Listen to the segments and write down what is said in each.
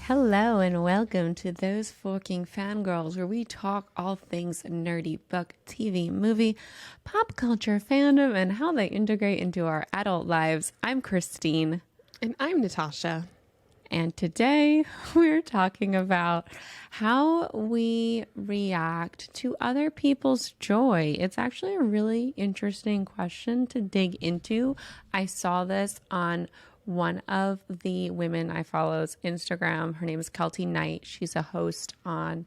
Hello and welcome to Those Forking Fangirls, where we talk all things nerdy book, TV, movie, pop culture, fandom, and how they integrate into our adult lives. I'm Christine. And I'm Natasha. And today we're talking about how we react to other people's joy. It's actually a really interesting question to dig into. I saw this on one of the women I follow's Instagram. Her name is Kelty Knight. She's a host on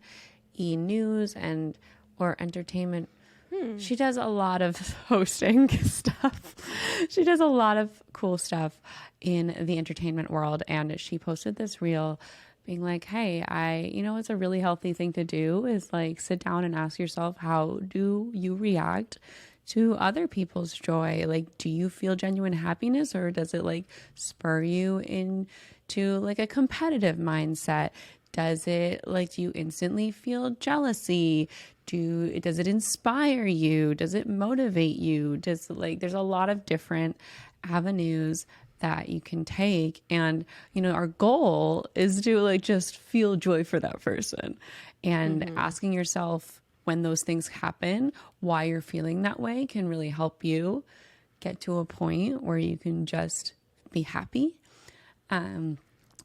E! News or entertainment. She does a lot of hosting stuff. She does a lot of cool stuff in the entertainment world. And she posted this reel being like, hey, it's a really healthy thing to do is like sit down and ask yourself, how do you react to other people's joy? Like, do you feel genuine happiness, or does it like spur you into like a competitive mindset? Does it like, do you instantly feel jealousy? Does it inspire you? Does it motivate you? There's a lot of different avenues that you can take. And, our goal is to like just feel joy for that person, and asking yourself when those things happen, why you're feeling that way can really help you get to a point where you can just be happy.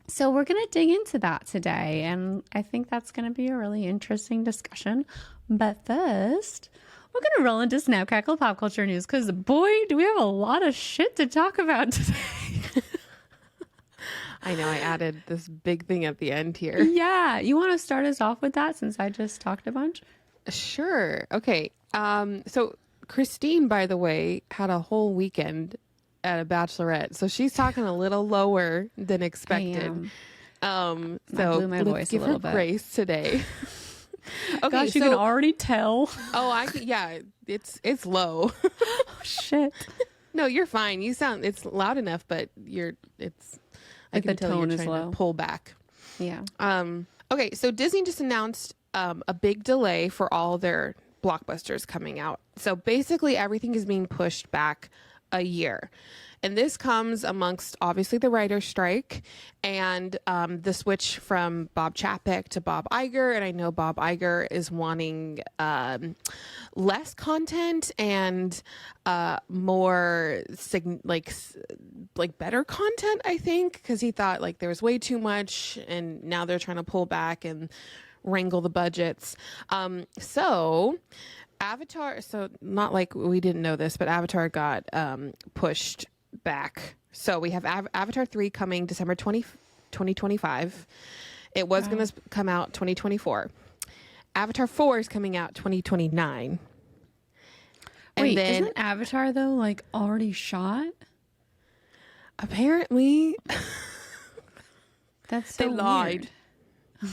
So we're going to dig into that today, and I think that's going to be a really interesting discussion. But first, we're going to roll into Snap Crackle Pop Culture News, because boy, do we have a lot of shit to talk about today. I know I added this big thing at the end here. Yeah. You want to start us off with that since I just talked a bunch? Sure. Okay. So Christine, by the way, had a whole weekend at a bachelorette, so she's talking a little lower than expected. So blew my voice give a little her bit. Grace today. Okay, Gosh, you can already tell. Yeah, it's low. Oh, shit. No, you're fine. It's loud enough, but I Like can the tell tone you're is trying low. to pull back. Yeah. Okay, so Disney just announced a big delay for all their blockbusters coming out. So basically everything is being pushed back a year. And this comes amongst obviously the writer's strike and the switch from Bob Chapek to Bob Iger. And I know Bob Iger is wanting less content and more better content, I think, because he thought like there was way too much, and now they're trying to pull back and wrangle the budgets. So Avatar, so not like we didn't know this, but Avatar got pushed back. So we have Avatar 3 coming December 2025. It was going to come out 2024. Avatar 4 is coming out 2029. Wait, isn't Avatar though like already shot? Apparently That's so they lied. weird.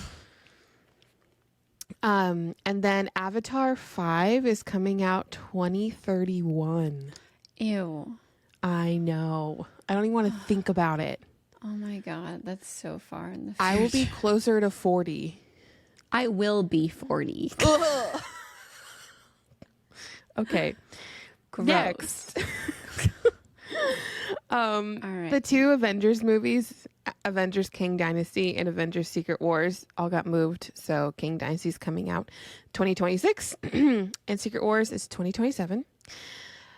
And then Avatar 5 is coming out 2031. Ew. I know. I don't even want to think about it. Oh my God, that's so far in the future. I will be closer to 40. I will be 40. Okay. Gross. Next. All right. The two Avengers movies, Avengers King Dynasty and Avengers Secret Wars, all got moved. So King Dynasty is coming out 2026 and Secret Wars is 2027.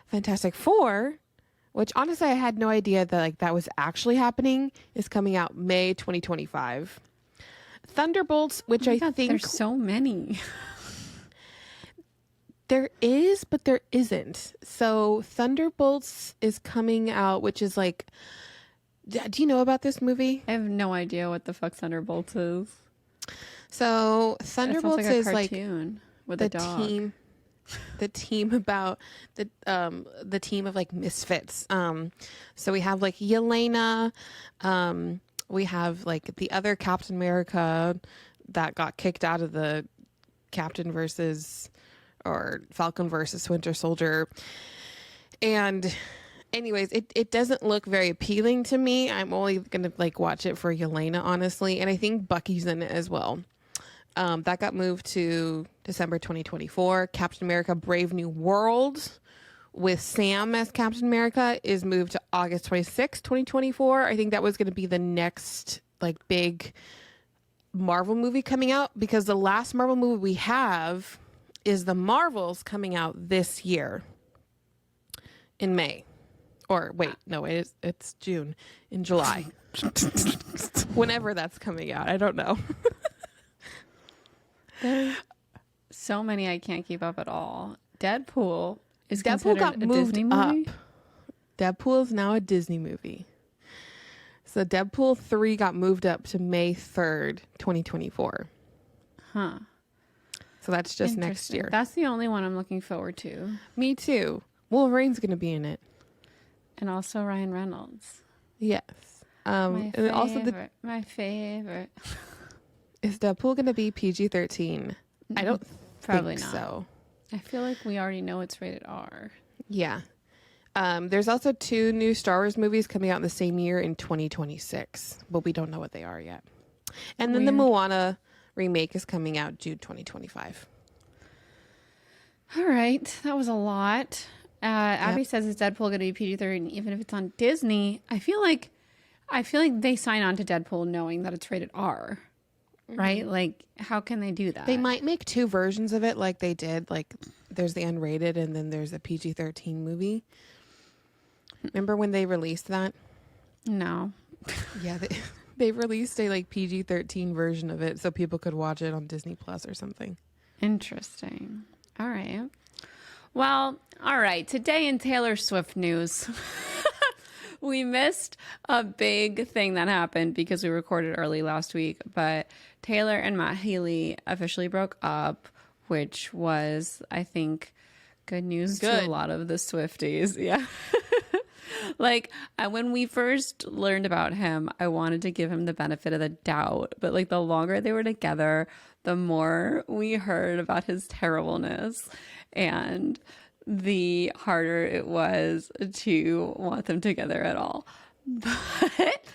Fantastic Four, which honestly I had no idea that that was actually happening, is coming out May 2025. Thunderbolts, which I think there's so many. There is, but there isn't. So Thunderbolts is coming out, which is like, do you know about this movie? I have no idea what the fuck Thunderbolts is. So Thunderbolts is like cartoon with the a dog. team about the team of like misfits. So we have like Yelena, we have like the other Captain America that got kicked out of the Captain versus or Falcon versus Winter Soldier. And anyways, it doesn't look very appealing to me. I'm only going to like watch it for Yelena, honestly. And I think Bucky's in it as well. That got moved to December 2024. Captain America Brave New World with Sam as Captain America is moved to August 26, 2024. I think that was going to be the next like big Marvel movie coming out, because the last Marvel movie we have is the Marvels coming out this year in May. Or wait, no, it's June, in July. Whenever that's coming out. I don't know. There's so many I can't keep up at all. Deadpool is Deadpool considered got a moved Disney up. movie? Deadpool is now a Disney movie. So Deadpool 3 got moved up to May 3rd, 2024. Huh. So that's just next Interesting. year. That's the only one I'm looking forward to. Me too. Wolverine's going to be in it. And also Ryan Reynolds. Yes. My And also my favorite. is Deadpool going to be PG-13? I don't Probably think not. so. I feel like we already know it's rated R. Yeah. There's also 2 new Star Wars movies coming out in the same year in 2026, but we don't know what they are yet. And then the Weird. Moana remake is coming out June 2025. All right. That was a lot. Abby says it's Deadpool going to be PG-13 even if it's on Disney. I feel like they sign on to Deadpool knowing that it's rated R. Right? Like, how can they do that? They might make 2 versions of it like they did. Like, there's the unrated and then there's a PG-13 movie. Remember when they released that? No. Yeah, they released a like PG-13 version of it so people could watch it on Disney Plus or something. Interesting. All right. Well, all right. Today in Taylor Swift news, we missed a big thing that happened because we recorded early last week, but Taylor and Matt Healy officially broke up, which was, I think, good news to a lot of the Swifties. Yeah. Like, when we first learned about him, I wanted to give him the benefit of the doubt. But, like, the longer they were together, the more we heard about his terribleness. And the harder it was to want them together at all. But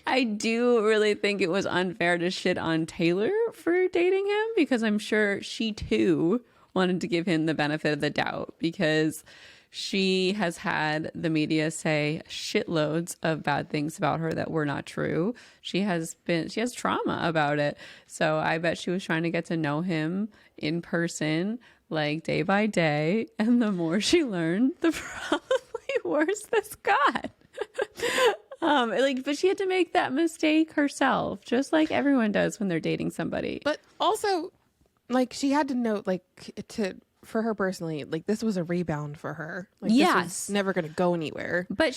I do really think it was unfair to shit on Taylor for dating him, because I'm sure she, too, wanted to give him the benefit of the doubt, because she has had the media say shitloads of bad things about her that were not true. She has trauma about it. So I bet she was trying to get to know him in person, like day by day. And the more she learned, the probably worse this got. But she had to make that mistake herself, just like everyone does when they're dating somebody. But also, like, she had to know, like, for her personally, like, this was a rebound for her. Like, yes, this was never going to go anywhere. But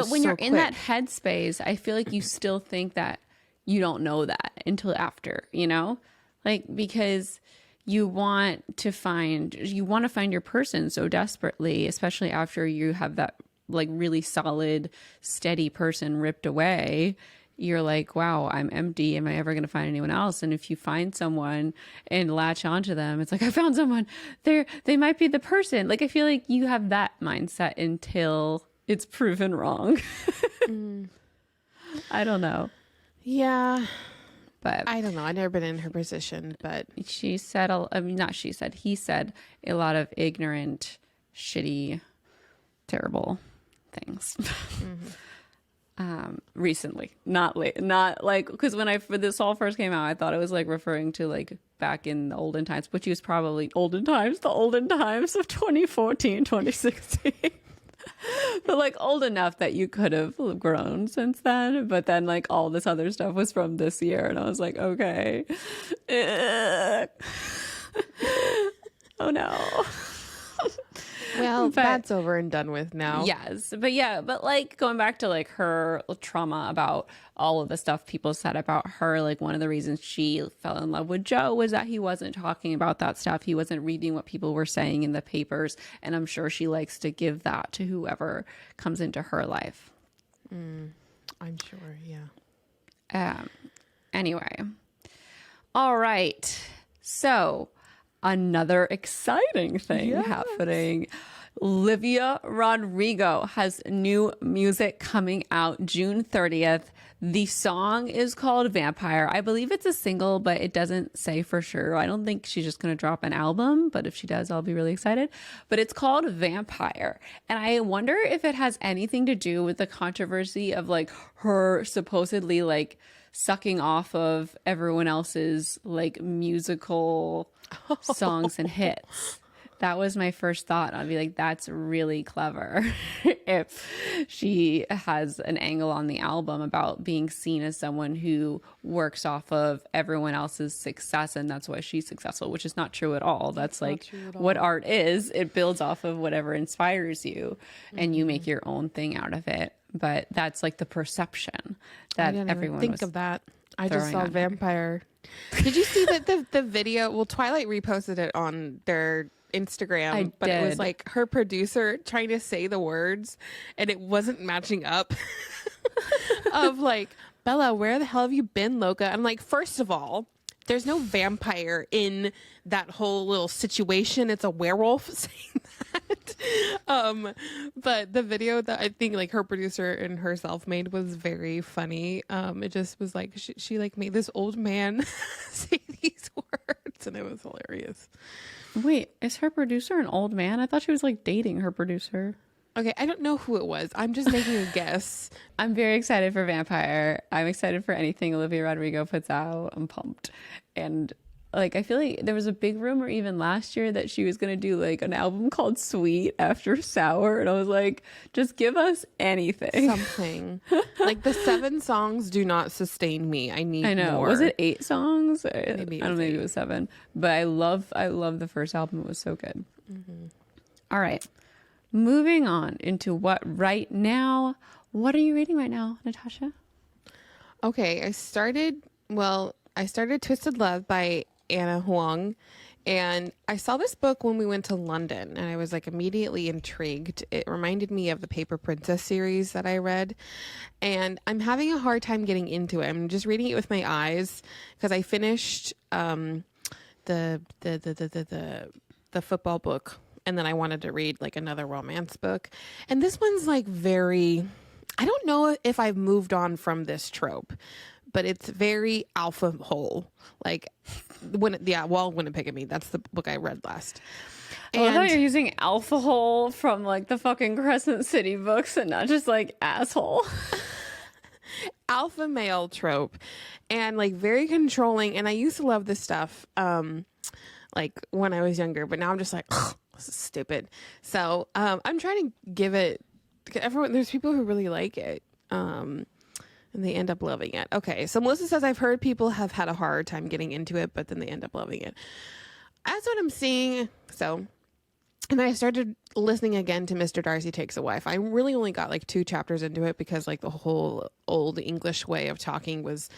when you're in that headspace, I feel like you still think that you don't know that until after, you know, like, because you want to find your person so desperately, especially after you have that like really solid, steady person ripped away. You're like, wow, I'm empty. Am I ever going to find anyone else? And if you find someone and latch onto them, it's like, I found someone. They might be the person. Like, I feel like you have that mindset until it's proven wrong. I don't know. Yeah. But I don't know. I've never been in her position, but he said a lot of ignorant, shitty, terrible things. Recently, not like, because when this all first came out, I thought it was like referring to like back in the olden times, which was probably the olden times of 2014, 2016. But like old enough that you could have grown since then. But then like all this other stuff was from this year, and I was like, okay. Oh no. well, that's over and done with now. Yes. But like going back to like her trauma about all of the stuff people said about her, like one of the reasons she fell in love with Joe was that he wasn't talking about that stuff. He wasn't reading what people were saying in the papers. And I'm sure she likes to give that to whoever comes into her life. I'm sure. Yeah. Anyway. All right. So another exciting thing happening. Olivia Rodrigo has new music coming out June 30th. The song is called Vampire. I believe it's a single, but it doesn't say for sure. I don't think she's just going to drop an album, but if she does, I'll be really excited. But it's called Vampire. And I wonder if it has anything to do with the controversy of like her supposedly like sucking off of everyone else's like musical songs and hits. That was my first thought. I'd be like, that's really clever if she has an angle on the album about being seen as someone who works off of everyone else's success and that's why she's successful, which is not true at all. That's like what art is. It builds off of whatever inspires you and you make your own thing out of it. But that's like the perception that everyone think of that. I just saw Vampire. Did you see that the video? Well, Twilight reposted it on their Instagram, but it was like her producer trying to say the words and it wasn't matching up. Of like, Bella, where the hell have you been, Loca? I'm like, first of all, there's no vampire in that whole little situation. It's a werewolf saying that. But the video that I think like her producer and herself made was very funny. It just was like she like made this old man say these words and it was hilarious. Wait, is her producer an old man? I thought she was like dating her producer. Okay, I don't know who it was. I'm just making a guess. I'm very excited for Vampire. I'm excited for anything Olivia Rodrigo puts out. I'm pumped. And like, I feel like there was a big rumor even last year that she was going to do like an album called Sweet after Sour. And I was like, just give us anything. Something. Like the 7 songs do not sustain me. I need more. Was it 8 songs? Maybe I don't know, maybe it was 7. But I love the first album. It was so good. Mm-hmm. All right. Moving on into what right now. What are you reading right now, Natasha? Okay, I started Twisted Love by Anna Huang, and I saw this book when we went to London and I was like immediately intrigued. It reminded me of the Paper Princess series that I read, and I'm having a hard time getting into it. I'm just reading it with my eyes because I finished the football book. And then I wanted to read like another romance book. And this one's like I don't know if I've moved on from this trope, but it's very alpha hole. Like Wouldn't Pick at Me. That's the book I read last. I thought you're using alpha hole from like the fucking Crescent City books and not just like asshole. Alpha male trope and like very controlling. And I used to love this stuff like when I was younger, but now I'm just like, ugh. This is stupid. So I'm trying to give it. There's people who really like it, and they end up loving it. Okay, so Melissa says I've heard people have had a hard time getting into it, but then they end up loving it. That's what I'm seeing. So, and I started listening again to Mr. Darcy Takes a Wife. I really only got like 2 chapters into it because like the whole old English way of talking was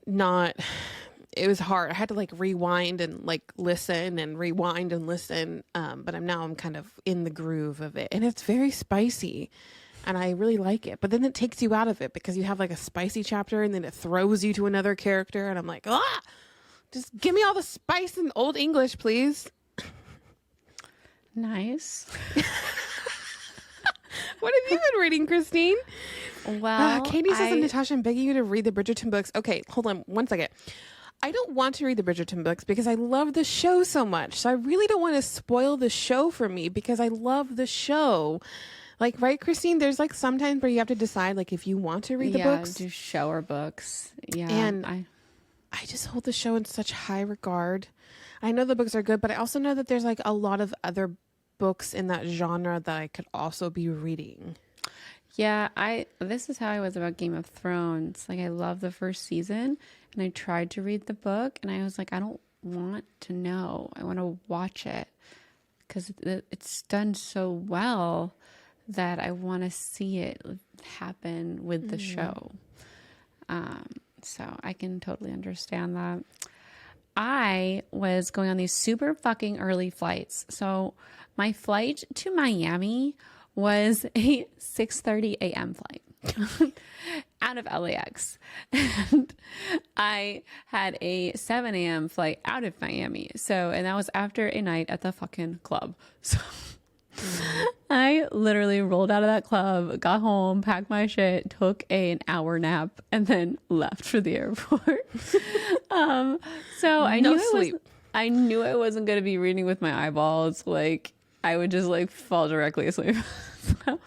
not. It was hard. I had to like rewind and like listen and rewind and listen. But I'm kind of in the groove of it, and it's very spicy and I really like it. But then it takes you out of it because you have like a spicy chapter and then it throws you to another character. And I'm like, just give me all the spice in Old English, please. Nice. What have you been reading, Christine? Well, Katie says, Natasha, I'm begging you to read the Bridgerton books. Okay, hold on 1 second. I don't want to read the Bridgerton books because I love the show so much. So I really don't want to spoil the show for me because I love the show. Like, right, Christine? There's like sometimes where you have to decide like if you want to read the books. Do show or books. Yeah. And I just hold the show in such high regard. I know the books are good, but I also know that there's like a lot of other books in that genre that I could also be reading. Yeah, this is how I was about Game of Thrones. Like, I love the first season, and I tried to read the book, and I was like, I don't want to know. I want to watch it because it's done so well that I want to see it happen with the show. So I can totally understand that. I was going on these super fucking early flights. So my flight to Miami was a 6:30 a.m. flight out of LAX. And I had a 7 a.m. flight out of Miami. And that was after a night at the fucking club. So I literally rolled out of that club, got home, packed my shit, took an hour nap, and then left for the airport. So I knew I wasn't going to be reading with my eyeballs. Like, I would just like fall directly asleep. So,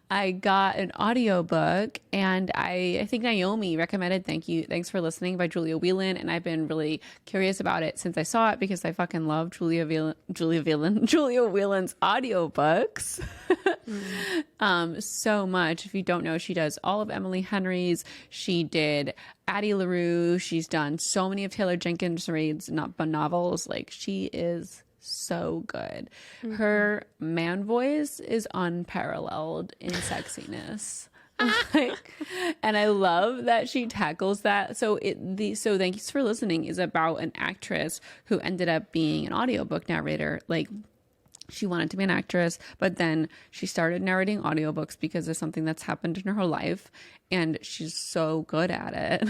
I got an audiobook, and I think Naomi recommended Thanks for Listening by Julia Whelan, and I've been really curious about it since I saw it because I fucking love Julia Whelan's audiobooks so much. If you don't know, she does all of Emily Henry's. She did Addie LaRue. She's done so many of Taylor Jenkins Reid's novels. Like, she is so good. Her man voice is unparalleled in sexiness. Like, and I love that she tackles that. So Thanks for Listening is about an actress who ended up being an audiobook narrator. Like, she wanted to be an actress, but then she started narrating audiobooks because of something that's happened in her life, and she's so good at it.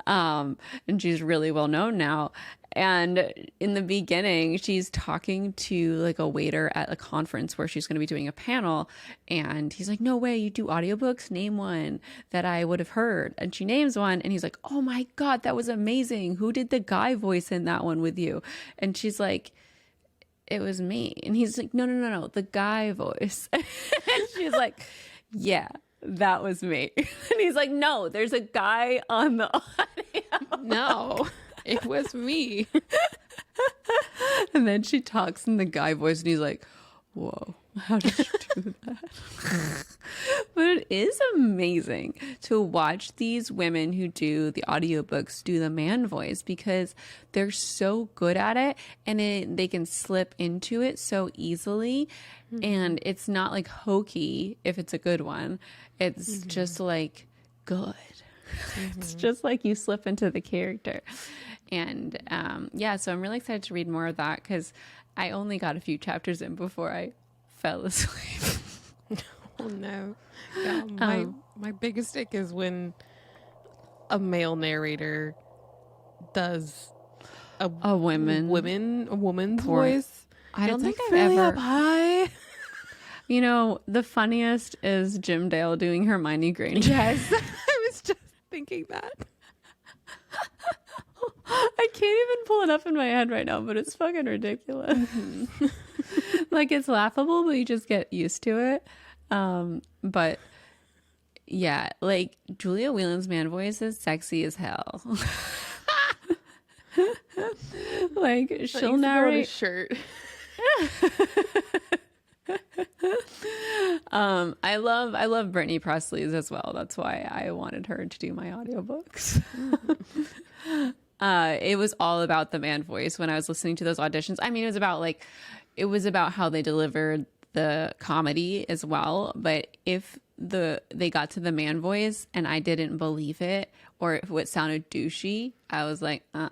And she's really well known now. And in the beginning, she's talking to like a waiter at a conference where she's going to be doing a panel. And he's like, no way, you do audiobooks? Name one that I would have heard. And she names one. And he's like, oh my God, that was amazing. Who did the guy voice in that one with you? And she's like, it was me. And he's like, no, the guy voice. And she's like, yeah, that was me. And he's like, no, there's a guy on the audio. No. It was me. And then she talks in the guy voice, and he's like, whoa, how did you do that? But it is amazing to watch these women who do the audiobooks do the man voice, because they're so good at it, and they can slip into it so easily. And it's not like hokey if it's a good one. It's just like good. It's just like you slip into the character. And so I'm really excited to read more of that, because I only got a few chapters in before I fell asleep. Oh no. Yeah, my biggest ick is when a male narrator does a woman's voice. I don't think I've really ever up high. You know, the funniest is Jim Dale doing Hermione Granger. Yes. I was just thinking that. I can't even pull it up in my head right now, but it's fucking ridiculous. Like, it's laughable, but you just get used to it. But yeah, like, Julia Whelan's man voice is sexy as hell. Like, she'll narrate a shirt. I love Brittany Presley's as well. That's why I wanted her to do my audiobooks. It was all about the man voice when I was listening to those auditions. I mean, it was about how they delivered the comedy as well. But if they got to the man voice and I didn't believe it, or if it sounded douchey, I was like, all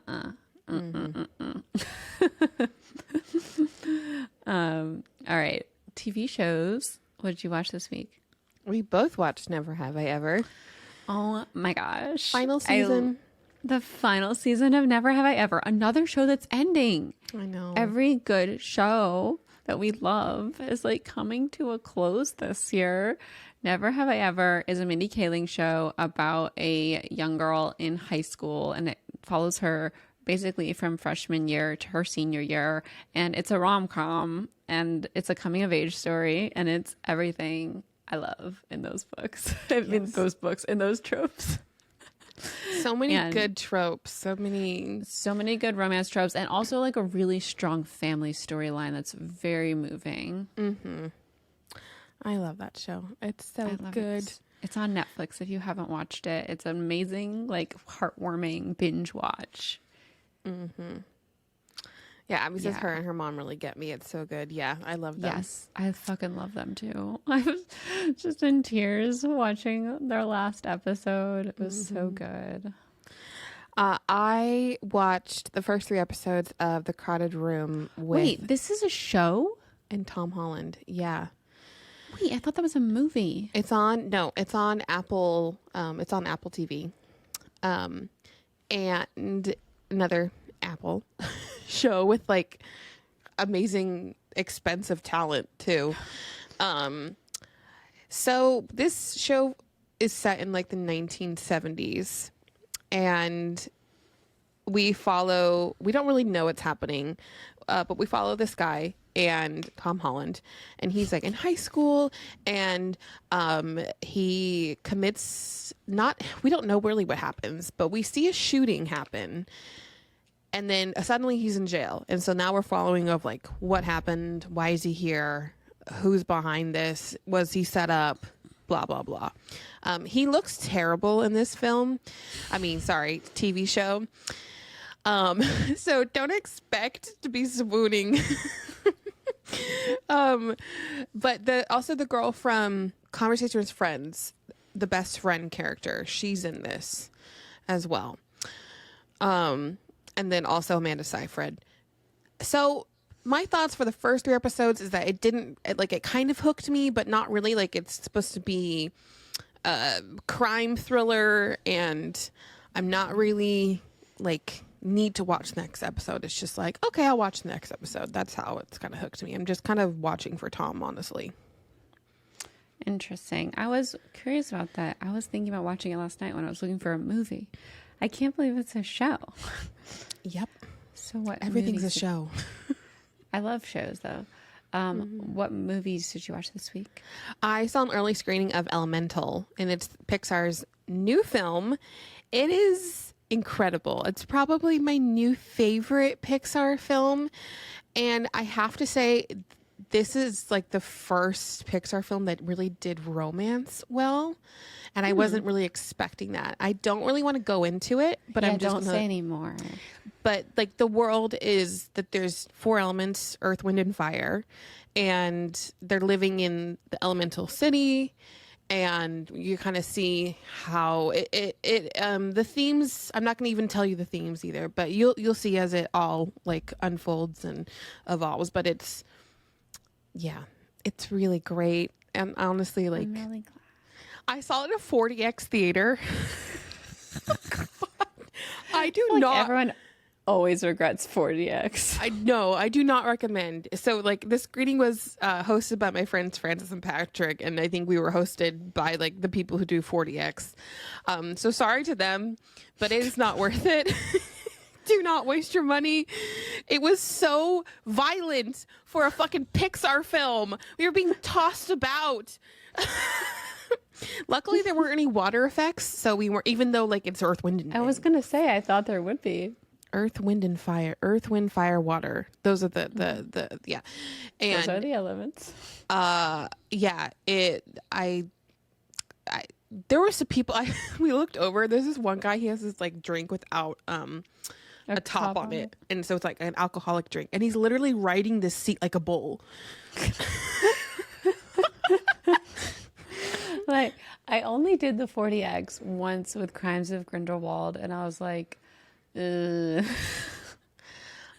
right. TV shows. What did you watch this week? We both watched Never Have I Ever. Oh my gosh. Final season. The final season of Never Have I Ever. Another show that's ending. I know. Every good show that we love is like coming to a close this year. Never Have I Ever is a Mindy Kaling show about a young girl in high school, and it follows her basically from freshman year to her senior year. And it's a rom-com, and it's a coming of age story, and it's everything I love in those books. In those tropes. So many good tropes. So many good romance tropes, and also like a really strong family storyline that's very moving. Mm-hmm. I love that show. It's so good. It's on Netflix if you haven't watched it. It's an amazing, like, heartwarming binge watch. Mm-hmm. Yeah, Abby says her and her mom really get me. It's so good. Yeah, I love them. Yes, I fucking love them too. I was just in tears watching their last episode. It was so good. I watched the first 3 episodes of The Crowded Room with... Wait, this is a show? And Tom Holland. Yeah. Wait, I thought that was a movie. It's on Apple. It's on Apple TV. And another Apple show with like amazing expensive talent too. So this show is set in like the 1970s, and we don't really know what's happening, but we follow this guy and Tom Holland, and he's like in high school, and he commits, we don't know really what happens, but we see a shooting happen, and then suddenly he's in jail. And so now we're following of like what happened, why is he here, who's behind this, was he set up, blah blah blah. He looks terrible in this film. TV show. So don't expect to be swooning. But the girl from Conversation with Friends, the best friend character, she's in this as well. And then also Amanda Seyfried. So my thoughts for the first 3 episodes is that it kind of hooked me, but not really. Like, it's supposed to be a crime thriller, and I'm not really like need to watch the next episode. It's just like, okay, I'll watch the next episode. That's how it's kind of hooked me. I'm just kind of watching for Tom, honestly. Interesting. I was curious about that. I was thinking about watching it last night when I was looking for a movie. I can't believe it's a show. Yep. So what? Everything's a show. I love shows, though. What movies did you watch this week? I saw an early screening of Elemental, and it's Pixar's new film. It is incredible. It's probably my new favorite Pixar film, and I have to say, this is like the first Pixar film that really did romance well, and I wasn't really expecting that. I don't really want to go into it, but I'm just don't say anymore. But like, the world is that there's 4 elements: earth, wind, and fire, and they're living in the elemental city. And you kind of see how the themes, I'm not going to even tell you the themes either, but you'll see as it all like unfolds and evolves. But it's really great. And honestly, like, I'm really glad. I saw it at a 40X theater. I do like not. Everyone always regrets 40X. I know. I do not recommend. So like, this screening was hosted by my friends Francis and Patrick, and I think we were hosted by like the people who do 40X. So sorry to them, but it is not worth it. Do not waste your money. It was so violent for a fucking Pixar film. We were being tossed about. Luckily, there weren't any water effects, so we weren't, even though like it's earth, wind, and I was gonna say, I thought there would be. Earth, wind, and fire. Earth, wind, fire, water. Those are the yeah. And those are the elements. Yeah. There were some people. We looked over. There's this one guy. He has this like drink without a top on it, and so it's like an alcoholic drink, and he's literally riding this seat like a bull. Like, I only did the 40X once with Crimes of Grindelwald, and I was like, ugh.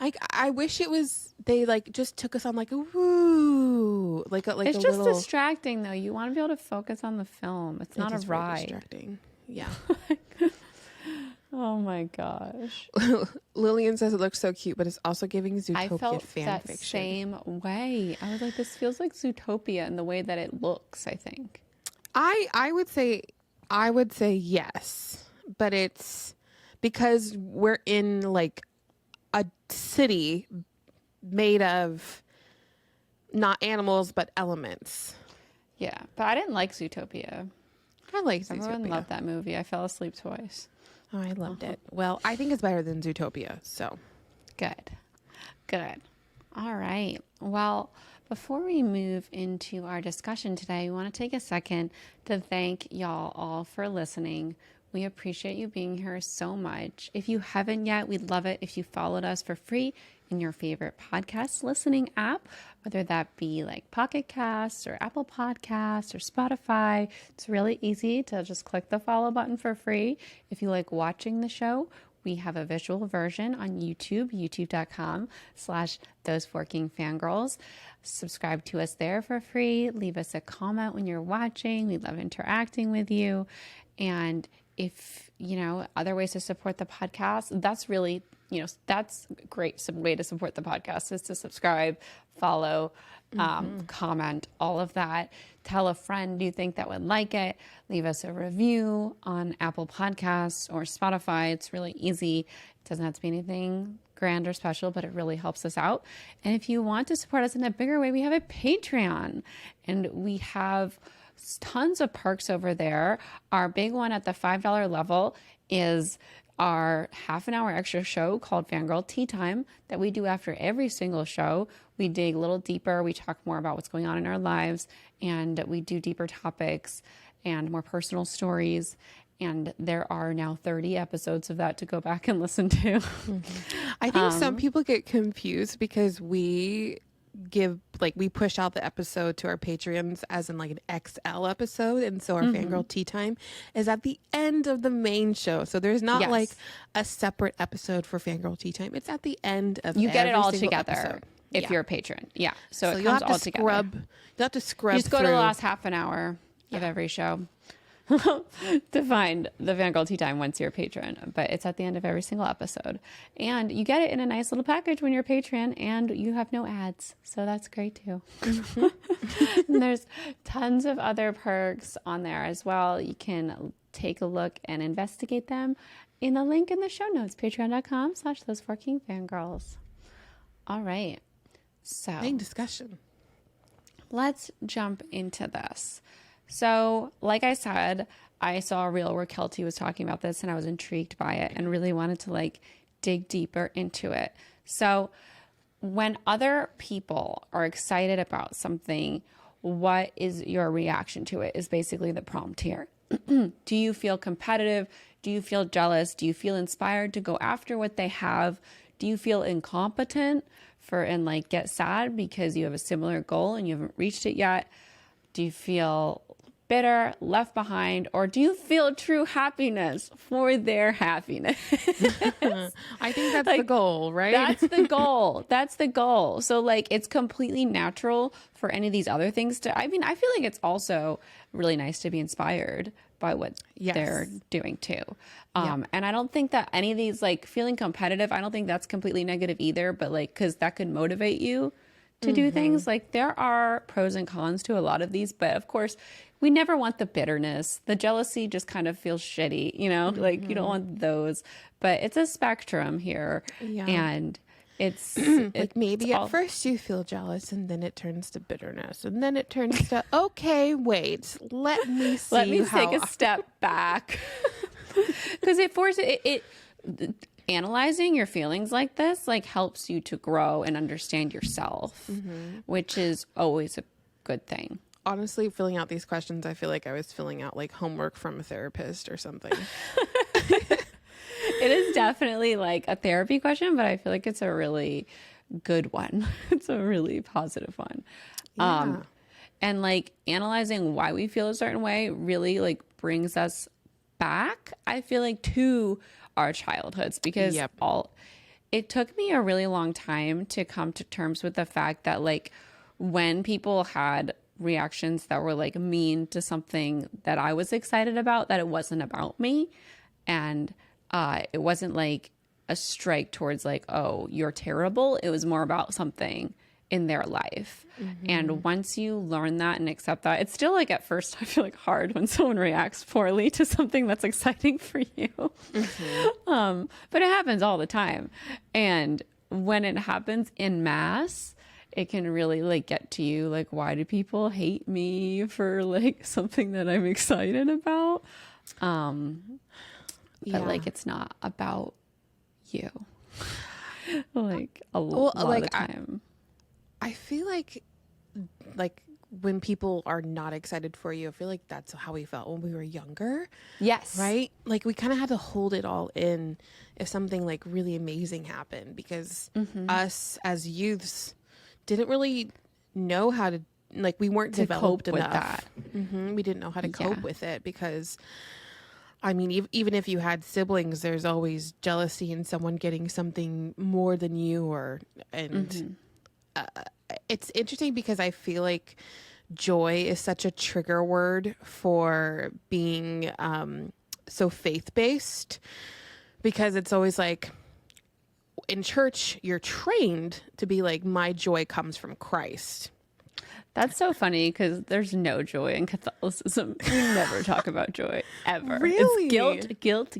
I wish it was, they like just took us on like a woo, like it's a just little distracting though. You want to be able to focus on the film. It's not a ride. Distracting. Yeah. Oh my gosh. Lillian says it looks so cute, but it's also giving Zootopia I felt fan that fiction. same way. I was like, this feels like Zootopia in the way that it looks, I think. I would say yes, but it's because we're in like a city made of not animals but elements. Yeah, but I didn't like Zootopia. I like Zootopia. Everyone loved that movie. I fell asleep twice. Oh, I loved it. Well, I think it's better than Zootopia, so. Good. All right. Well, before we move into our discussion today, we want to take a second to thank y'all all for listening. We appreciate you being here so much. If you haven't yet, we'd love it if you followed us for free in your favorite podcast listening app, whether that be like Pocket Casts or Apple Podcasts or Spotify. It's really easy to just click the follow button for free. If you like watching the show, we have a visual version on YouTube, youtube.com/thoseforkingfangirls. Subscribe to us there for free. Leave us a comment when you're watching. We love interacting with you. And if, other ways to support the podcast, that's really that's great. Some way to support the podcast is to subscribe, follow, comment, all of that. Tell a friend you think that would like it. Leave us a review on Apple Podcasts or Spotify. It's really easy. It doesn't have to be anything grand or special, but it really helps us out. And if you want to support us in a bigger way, we have a Patreon, and we have tons of perks over there. Our big one at the $5 level is our half-an-hour extra show called Fangirl Tea Time that we do after every single show. We dig a little deeper. We talk more about what's going on in our lives, and we do deeper topics and more personal stories. And there are now 30 episodes of that to go back and listen to. I think some people get confused because we push out the episode to our Patreons as in like an XL episode, and so our Fangirl Tea Time is at the end of the main show. So there's not like a separate episode for Fangirl Tea Time. It's at the end of you get it all single together episode. If you're a patron. Yeah. So it you'll comes have to all together. You'll have to scrub. You just go to through. the last half an hour of every show to find the Fangirl Tea Time once you're a patron, but it's at the end of every single episode, and you get it in a nice little package when you're a patron, and you have no ads, so that's great too. And there's tons of other perks on there as well. You can take a look and investigate them in the link in the show notes, patreon.com/those4kingfangirls. All right, so Main discussion. let's jump into this. So, like I said, I saw a reel where Kelty was talking about this, and I was intrigued by it and really wanted to like dig deeper into it. So, when other people are excited about something, what is your reaction to it is basically the prompt here. Do you feel competitive? Do you feel jealous? Do you feel inspired to go after what they have? Do you feel incompetent and like get sad because you have a similar goal and you haven't reached it yet? Do you feel bitter, left behind, or do you feel true happiness for their happiness? I think that's the goal, right? That's the goal. That's the goal. So like, it's completely natural for any of these other things to, I mean, I feel like it's also really nice to be inspired by what they're doing too. And I don't think that any of these, like feeling competitive, I don't think that's completely negative either, but like, cause that could motivate you to do things. Like there are pros and cons to a lot of these, but of course we never want the bitterness. The jealousy just kind of feels shitty, you know, like you don't want those, but it's a spectrum here. And it's like maybe at first you feel jealous and then it turns to bitterness and then it turns to, okay, wait, let me see. Let me take a step back. Because it forces it analyzing your feelings like this like helps you to grow and understand yourself, which is always a good thing. Honestly, filling out these questions, I feel like I was filling out like homework from a therapist or something. It is definitely like a therapy question, but I feel like it's a really good one. It's a really positive one. And like analyzing why we feel a certain way really like brings us back, I feel like, to our childhoods, because it took me a really long time to come to terms with the fact that like when people had reactions that were like mean to something that I was excited about, that it wasn't about me, and it wasn't like a strike towards like, oh, you're terrible. It was more about something in their life. And once you learn that and accept that, it's still like at first I feel like hard when someone reacts poorly to something that's exciting for you. But it happens all the time. And when it happens in mass, it can really like get to you. Like, why do people hate me for like something that I'm excited about? But like, it's not about you. Like a lot of the time. I feel like when people are not excited for you, I feel like that's how we felt when we were younger. Yes. Right? Like we kind of had to hold it all in if something like really amazing happened, because us as youths didn't really know how to, like, we weren't developed enough with that. We didn't know how to cope with it, because I mean, even if you had siblings, there's always jealousy in someone getting something more than you, it's interesting because I feel like joy is such a trigger word for being so faith-based, because it's always like, in church, you're trained to be like, my joy comes from Christ. That's so funny because there's no joy in Catholicism. We never talk about joy ever. Really? It's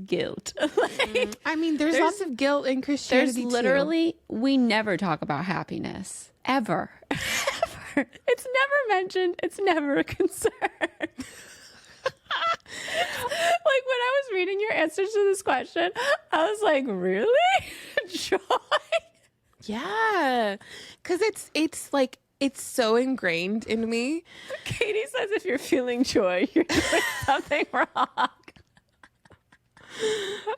guilt. Like, I mean, there's lots of guilt in Christianity. there's literally, we never talk about happiness. Ever. Ever. It's never mentioned. It's never a concern. Like when I was reading your answers to this question, I was like, really? Joy? Yeah. Because it's like, it's so ingrained in me. Katie says if you're feeling joy, you're doing something wrong.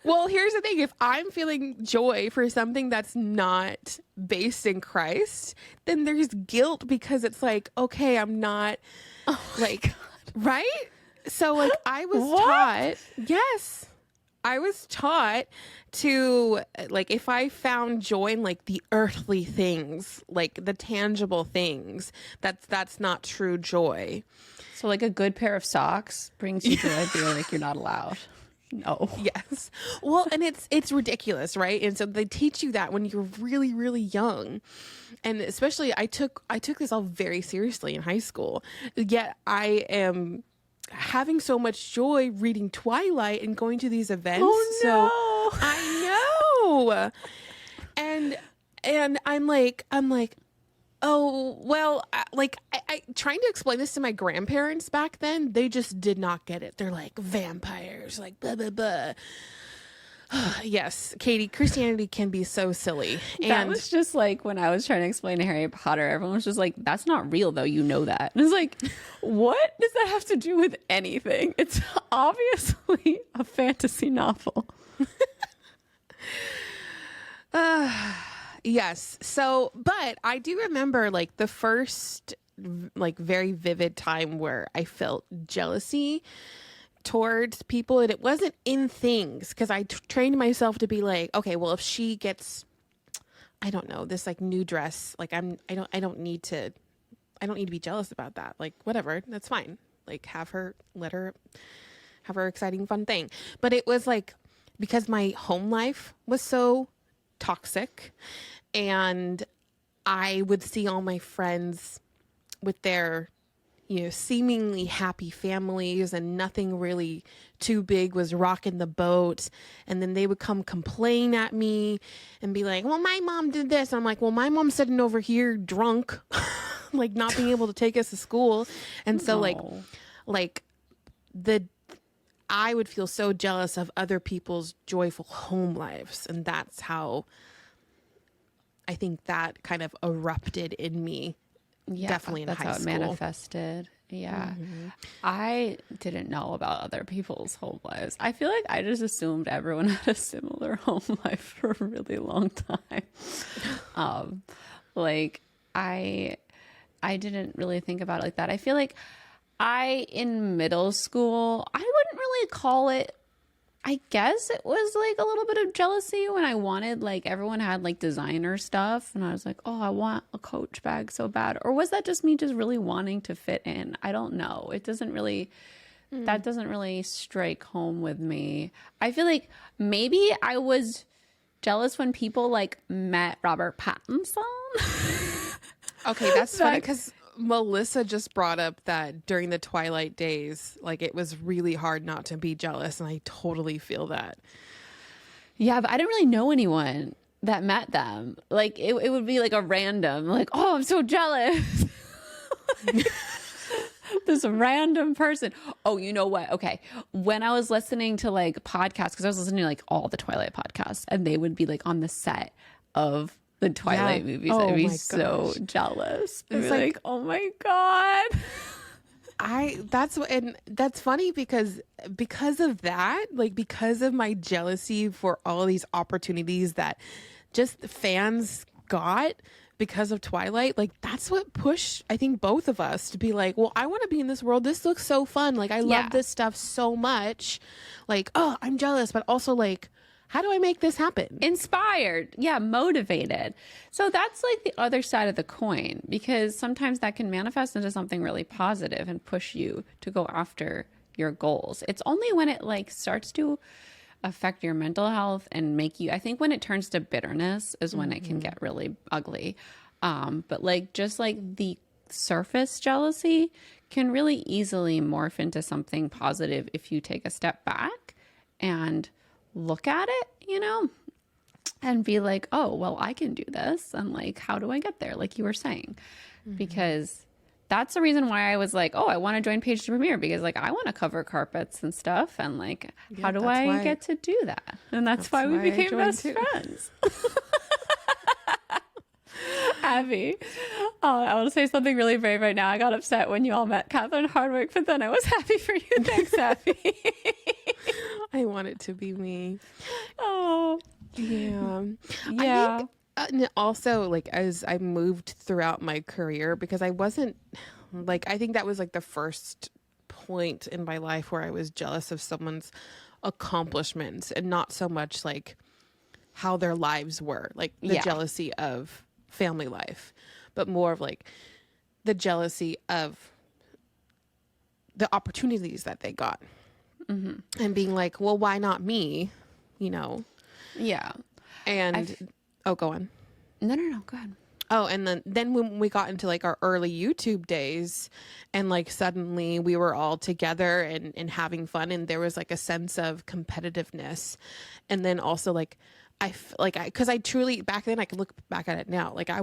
Well, here's the thing. If I'm feeling joy for something that's not based in Christ, then there's guilt because it's like, okay, I'm not like, right? So like I was taught, yes, I was taught to like, if I found joy in like the earthly things, like the tangible things, that's not true joy. So like a good pair of socks brings you joy, but you're like, you're not allowed. No. Yes. Well, and it's ridiculous, right? And so they teach you that when you're really, really young. And especially I took this all very seriously in high school. Yet I am having so much joy reading Twilight and going to these events. Oh, no. So I know. And I'm like, oh, well, I trying to explain this to my grandparents back then, they just did not get it. They're like, vampires, like, blah, blah, blah. Yes, Katie, Christianity can be so silly. That was just like when I was trying to explain to Harry Potter, everyone was just like, that's not real though, you know that. And it's like, what does that have to do with anything? It's obviously a fantasy novel. Yes. So, but I do remember like the first like very vivid time where I felt jealousy towards people, and it wasn't in things because I trained myself to be like, okay, well, if she gets, I don't know, this like new dress, like I don't need to be jealous about that. Like whatever, that's fine. Like let her have her exciting fun thing. But it was like because my home life was so toxic, and I would see all my friends with their, you know, seemingly happy families, and nothing really too big was rocking the boat. And then they would come complain at me and be like, well, my mom did this. And I'm like, well, my mom's sitting over here drunk, like not being able to take us to school. And so I would feel so jealous of other people's joyful home lives. And that's how I think that kind of erupted in me. Yeah, definitely in high school. That's how it manifested. Yeah. Mm-hmm. I didn't know about other people's home lives. I feel like I just assumed everyone had a similar home life for a really long time. Like I didn't really think about it like that. I feel like in middle school, I wouldn't really call it, I guess it was like a little bit of jealousy when I wanted, like everyone had like designer stuff and I was like, oh, I want a Coach bag so bad. Or was that just me just really wanting to fit in? I don't know. It doesn't really, that doesn't really strike home with me. I feel like maybe I was jealous when people like met Robert Pattinson. Okay, that's funny because Melissa just brought up that during the Twilight days, like it was really hard not to be jealous, and I totally feel that. Yeah, but I didn't really know anyone that met them. Like it would be like a random, like, oh, I'm so jealous. Like, this random person. Oh, you know what? Okay. When I was listening to like podcasts, because I was listening to like all the Twilight podcasts, and they would be like on the set of the Twilight movies. Oh, I'd be so jealous. I'd be like, oh my God. That's funny because of that, like because of my jealousy for all these opportunities that just fans got because of Twilight, like that's what pushed, I think, both of us to be like, well, I want to be in this world. This looks so fun. Like I love this stuff so much. Like, oh, I'm jealous, but also like, how do I make this happen? Inspired. Yeah, motivated. So that's like the other side of the coin, because sometimes that can manifest into something really positive and push you to go after your goals. It's only when it like starts to affect your mental health and make you, I think when it turns to bitterness is when it can get really ugly. But like, just like the surface jealousy can really easily morph into something positive if you take a step back and look at it, you know, and be like, oh, well, I can do this. And like, how do I get there? Like you were saying, because that's the reason why I was like, oh, I want to join Page to Premiere, because like I want to cover carpets and stuff. And like, how do I get to do that? And that's why we became best friends. Abby, I want to say something really brave right now. I got upset when you all met Catherine Hardwick, but then I was happy for you. Thanks, Abby. I want it to be me. Oh, yeah. Yeah. I think, also, like, as I moved throughout my career, because I wasn't, like, I think that was like the first point in my life where I was jealous of someone's accomplishments and not so much like how their lives were, like the jealousy of family life, but more of like the jealousy of the opportunities that they got, and being like, well, why not me, you know? Yeah. And oh, go on. No, go ahead. Oh, and then when we got into like our early YouTube days, and like suddenly we were all together and having fun, and there was like a sense of competitiveness, and then also like because I truly, back then, I can look back at it now, like I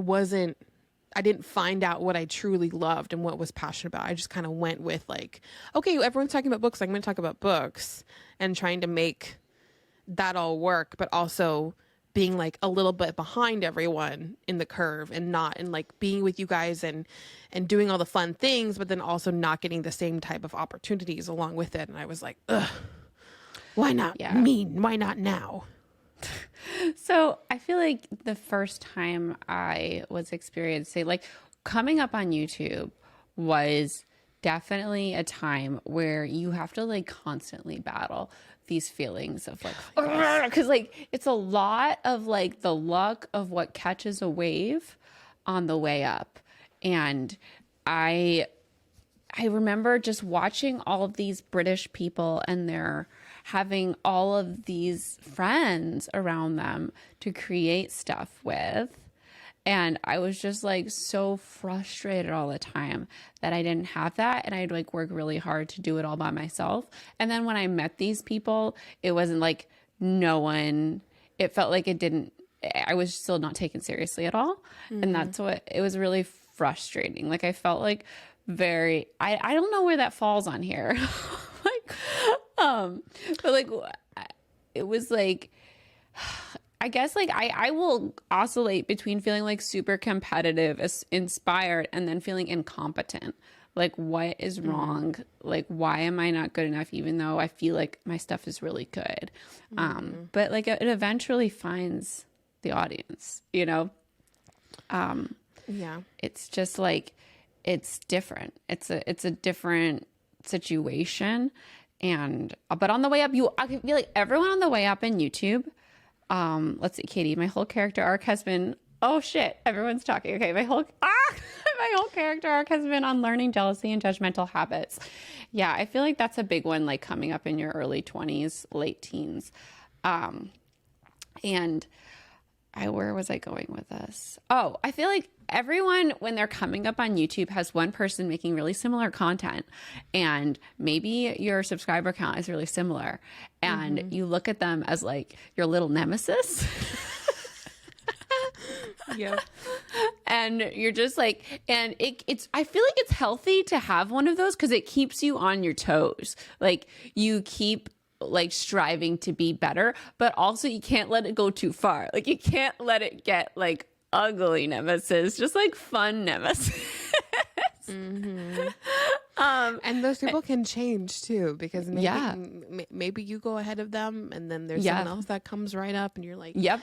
didn't find out what I truly loved and what was passionate about. I just kind of went with like, okay, everyone's talking about books, I'm going to talk about books, and trying to make that all work, but also being like a little bit behind everyone in the curve, and like being with you guys and doing all the fun things, but then also not getting the same type of opportunities along with it. And I was like, ugh, why not me? Why not now? So I feel like the first time I was experiencing, like, coming up on YouTube was definitely a where you have to like constantly battle these feelings of like, because like it's a lot of like the luck of what catches a wave on the way up. And I remember just watching all of these British people, and they're having all of these friends around them to create stuff with. And I was just like so frustrated all the time that I didn't have that. And I'd like work really hard to do it all by myself. And then when I met these people, it wasn't like it felt like I was still not taken seriously at all. And that's it was really frustrating. Like I felt like I don't know where that falls on here. But like, it was like, I guess like I will oscillate between feeling like super competitive, inspired, and then feeling incompetent. Like, what is wrong? Like, why am I not good enough, even though I feel like my stuff is really good? But like it eventually finds the audience, you know? Yeah. It's just like, it's different. It's a different situation. But on the way up, I feel like everyone on the way up in YouTube, let's see, Katie, my whole character arc has been, oh shit, everyone's talking. Okay, my whole character arc has been on learning jealousy and judgmental habits. Yeah, I feel like that's a big one, like coming up in your early 20s, late teens. Where was I going with this? Oh, I feel like everyone, when they're coming up on YouTube, has one person making really similar content, and maybe your subscriber count is really similar, and you look at them as like your little nemesis. Yeah. And you're just like, and I feel like it's healthy to have one of those, because it keeps you on your toes. Like you keep like striving to be better, but also you can't let it go too far. Like you can't let it get like ugly nemesis, just like fun nemesis. And those people can change too, because maybe you go ahead of them, and then there's someone else that comes right up, and you're like, yep.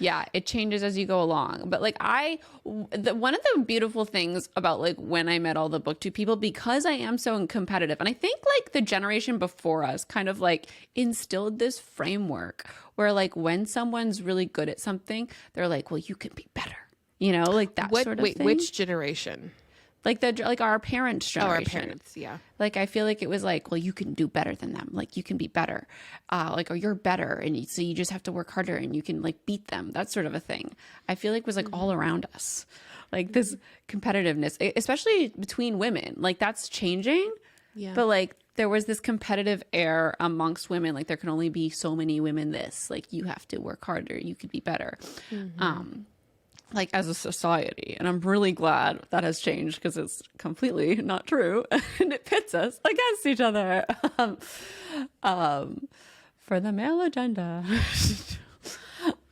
Yeah, it changes as you go along. But like one of the beautiful things about like when I met all the booktube people, because I am so competitive, and I think like the generation before us kind of like instilled this framework where like when someone's really good at something, they're like, well, you can be better. You know, like that sort of thing. Which generation? like our parents' Oh, our generation. parents, yeah. Like, I feel like it was like, well, you can do better than them. Like, you can be better. Like, or you're better. And so you just have to work harder and you can like beat them. That sort of a thing. I feel like was like all around us. Like this competitiveness, especially between women, like that's changing. Yeah. But like there was this competitive air amongst women. Like there can only be so many women like you have to work harder. You could be better. Like as a society. And I'm really glad that has changed because it's completely not true. And it pits us against each other for the male agenda.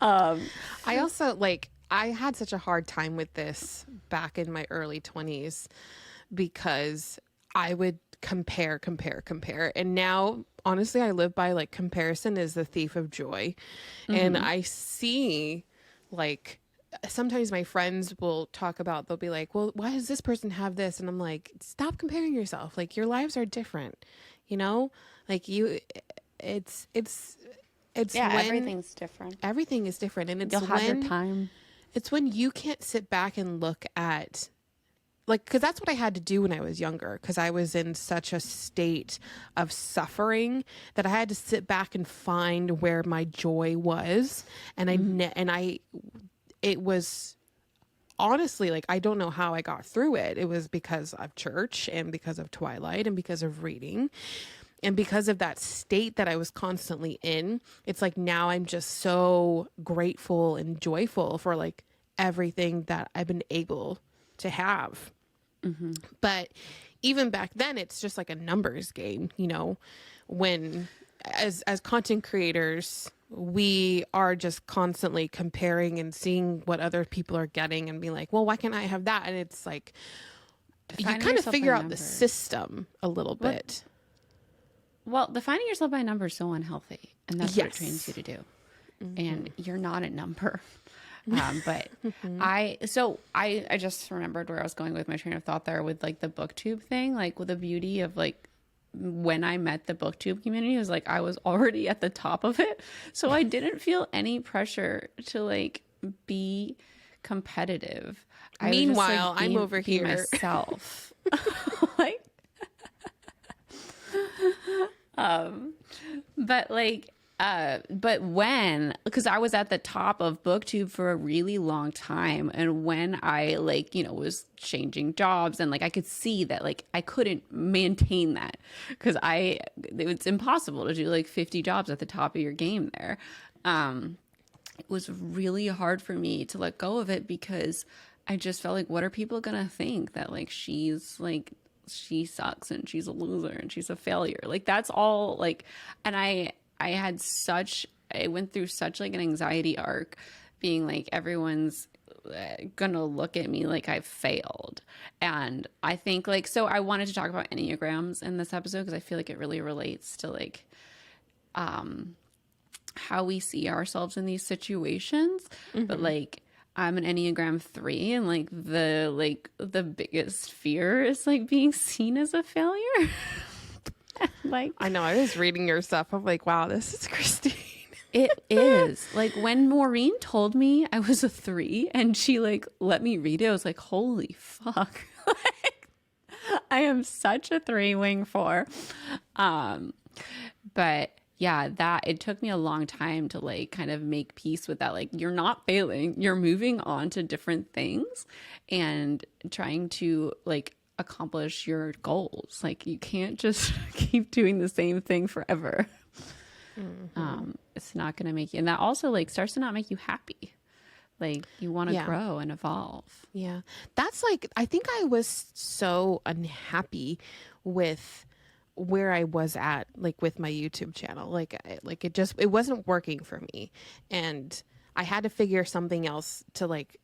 I also like, I had such a hard time with this back in my early 20s because I would compare. And now, honestly, I live by like comparison is the thief of joy. And I see like, sometimes my friends will talk about, they'll be like, well, why does this person have this? And I'm like, stop comparing yourself. Like your lives are different, you know, like it's Yeah, when everything's different. everything is different. And it's You'll have when your time. it's when you can't sit back and look at like, because that's what I had to do when I was younger, because I was in such a state of suffering that I had to sit back and find where my joy was. And it was honestly like, I don't know how I got through it. It was because of church and because of Twilight and because of reading. And because of that state that I was constantly in, it's like now I'm just so grateful and joyful for like everything that I've been able to have. But even back then, it's just like a numbers game, you know, when as content creators, we are just constantly comparing and seeing what other people are getting and being like, well, why can't I have that? And it's like, Defining you kind of yourself figure by out the numbers. system a little bit. Well, defining yourself by number is so unhealthy, and that's what it Yes. trains you to do. And you're not a number. But I just remembered where I was going with my train of thought there with like the booktube thing, like with the beauty of like when I met the booktube community, it was like I was already at the top of it. So I didn't feel any pressure to like be competitive. I was just, Meanwhile, like, I'm over be here. myself. Like but like because I was at the top of booktube for a really long time, and when I like, you know, was changing jobs and like I could see that like I couldn't maintain that because it's impossible to do like 50 jobs at the top of your game there. It was really hard for me to let go of it because I just felt like, what are people gonna think that like she sucks and she's a loser and she's a failure? Like that's all like, and I went through such like an anxiety arc being like, everyone's gonna look at me like I failed. And I think like, so I wanted to talk about Enneagrams in this episode because I feel like it really relates to like, how we see ourselves in these situations. But like, I'm an Enneagram 3 and like the biggest fear is like being seen as a failure. Like I know, I was reading your stuff. I'm like, wow, this is Christine. it is like when Maureen told me I was a 3 and she like let me read it, I was like, holy fuck. Like, I am such a 3 wing 4. But yeah, that it took me a long time to like kind of make peace with that. Like, you're not failing, you're moving on to different things and trying to like accomplish your goals. Like, you can't just keep doing the same thing forever. It's not going to make you, and that also like starts to not make you happy. Like, you want to grow and evolve. Yeah. That's like, I think I was so unhappy with where I was at, like with my YouTube channel. Like it wasn't working for me. And I had to figure something else to like,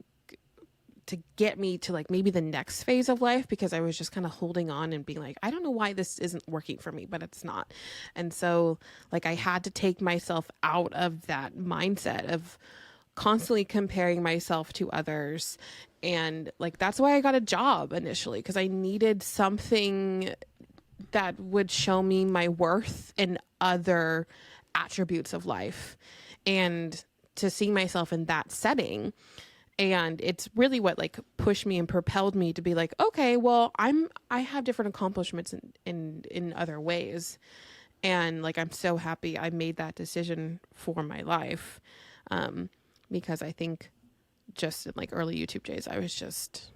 to get me to like maybe the next phase of life, because I was just kind of holding on and being like, I don't know why this isn't working for me, but it's not. And so like, I had to take myself out of that mindset of constantly comparing myself to others. And like, that's why I got a job initially, because I needed something that would show me my worth in other attributes of life. And to see myself in that setting, And it's really what like pushed me and propelled me to be like, okay, well, I have different accomplishments in other ways. And like, I'm so happy I made that decision for my life. Because I think just in like early YouTube days, I was just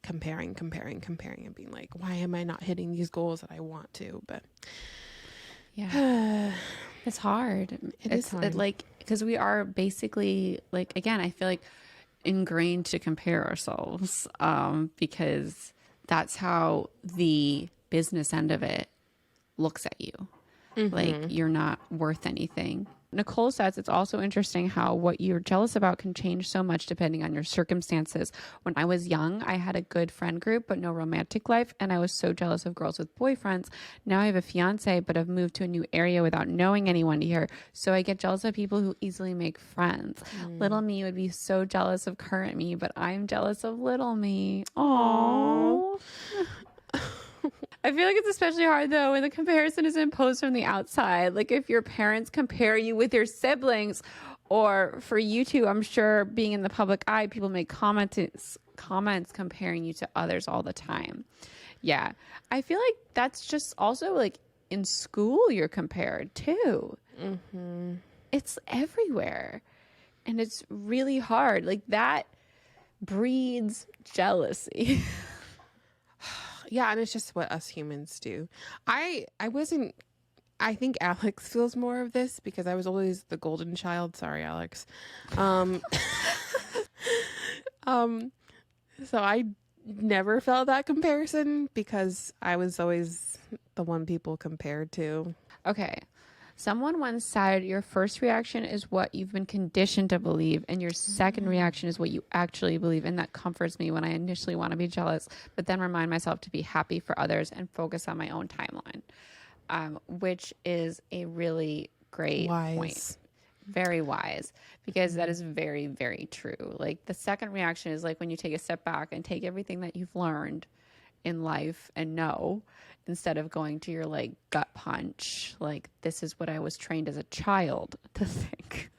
comparing and being like, why am I not hitting these goals that I want to? But yeah, it's hard. It's hard. Like, because we are basically like, again, I feel like ingrained to compare ourselves, because that's how the business end of it looks at you. Like you're not worth anything. Nicole says it's also interesting how what you're jealous about can change so much depending on your circumstances. When I was young, I had a good friend group, but no romantic life. And I was so jealous of girls with boyfriends. Now I have a fiance, but I've moved to a new area without knowing anyone here. So I get jealous of people who easily make friends. Little me would be so jealous of current me, but I'm jealous of little me. Aww. I feel like it's especially hard though when the comparison is imposed from the outside. Like if your parents compare you with your siblings, or for you two, I'm sure being in the public eye, people make comments comparing you to others all the time. Yeah. I feel like that's just also like in school you're compared too. It's everywhere. And it's really hard. Like that breeds jealousy. Yeah, and it's just what us humans do. I think Alex feels more of this because I was always the golden child. Sorry, Alex. So I never felt that comparison because I was always the one people compared to. Okay. Someone once said your first reaction is what you've been conditioned to believe, and your second reaction is what you actually believe. And that comforts me when I initially want to be jealous, but then remind myself to be happy for others and focus on my own timeline, which is a really great point. Very wise, because that is very, very true. Like the second reaction is like when you take a step back and take everything that you've learned in life and know, instead of going to your like gut punch, like this is what I was trained as a child to think,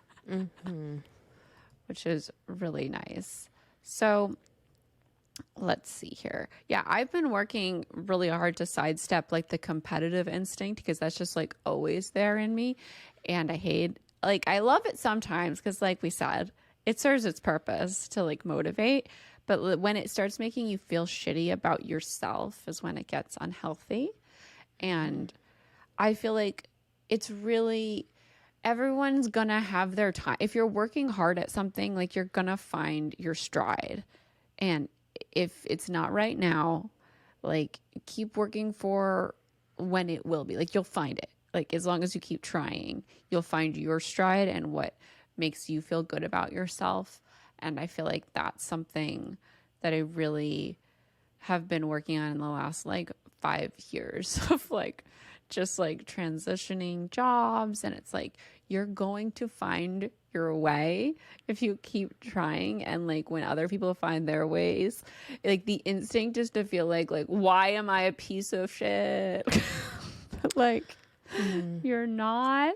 which is really nice. So let's see here. Yeah, I've been working really hard to sidestep like the competitive instinct because that's just like always there in me. And I love it sometimes because like we said, it serves its purpose to like motivate. But when it starts making you feel shitty about yourself is when it gets unhealthy. And I feel like it's really, everyone's gonna have their time. If you're working hard at something, like you're gonna find your stride. And if it's not right now, like keep working for when it will be. Like you'll find it. Like as long as you keep trying, you'll find your stride and what makes you feel good about yourself. And I feel like that's something that I really have been working on in the last like 5 years of like just like transitioning jobs. And it's like you're going to find your way if you keep trying. And like when other people find their ways, like the instinct is to feel like why am I a piece of shit? Like you're not,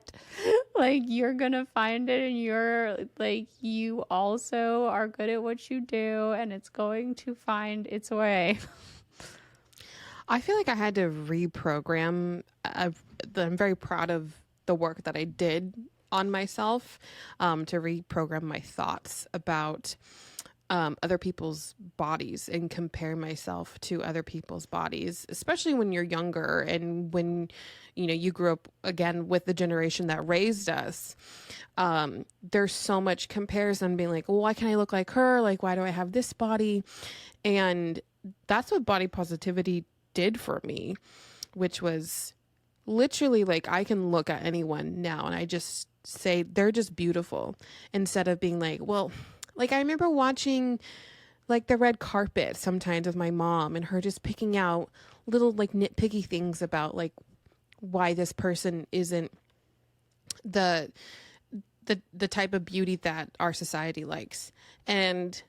like you're gonna find it, and you're like you also are good at what you do, and it's going to find its way. I feel like I had to reprogram. I'm very proud of the work that I did on myself, to reprogram my thoughts about other people's bodies and compare myself to other people's bodies, especially when you're younger and when, you know, you grew up again with the generation that raised us. There's so much comparison being like, well, why can't I look like her? Like, why do I have this body? And that's what body positivity did for me, which was literally like, I can look at anyone now and I just say they're just beautiful, instead of being like, well, like I remember watching like the red carpet sometimes with my mom and her just picking out little like nitpicky things about like why this person isn't the type of beauty that our society likes. And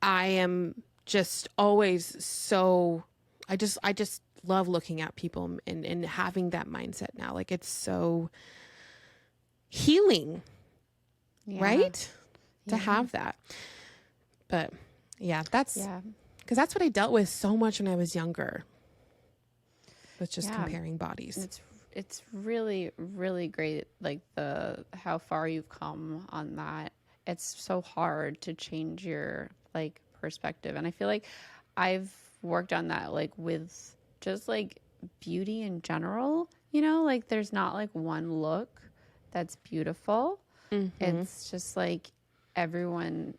I am just always so, I just love looking at people and having that mindset now. Like it's so healing, right? To have that. But yeah, that's Yeah. because that's what I dealt with so much when I was younger. Was just Yeah. comparing bodies. It's really, really great, like how far you've come on that. It's so hard to change your like perspective. And I feel like I've worked on that like with just like beauty in general, like there's not like one look that's beautiful. It's just like everyone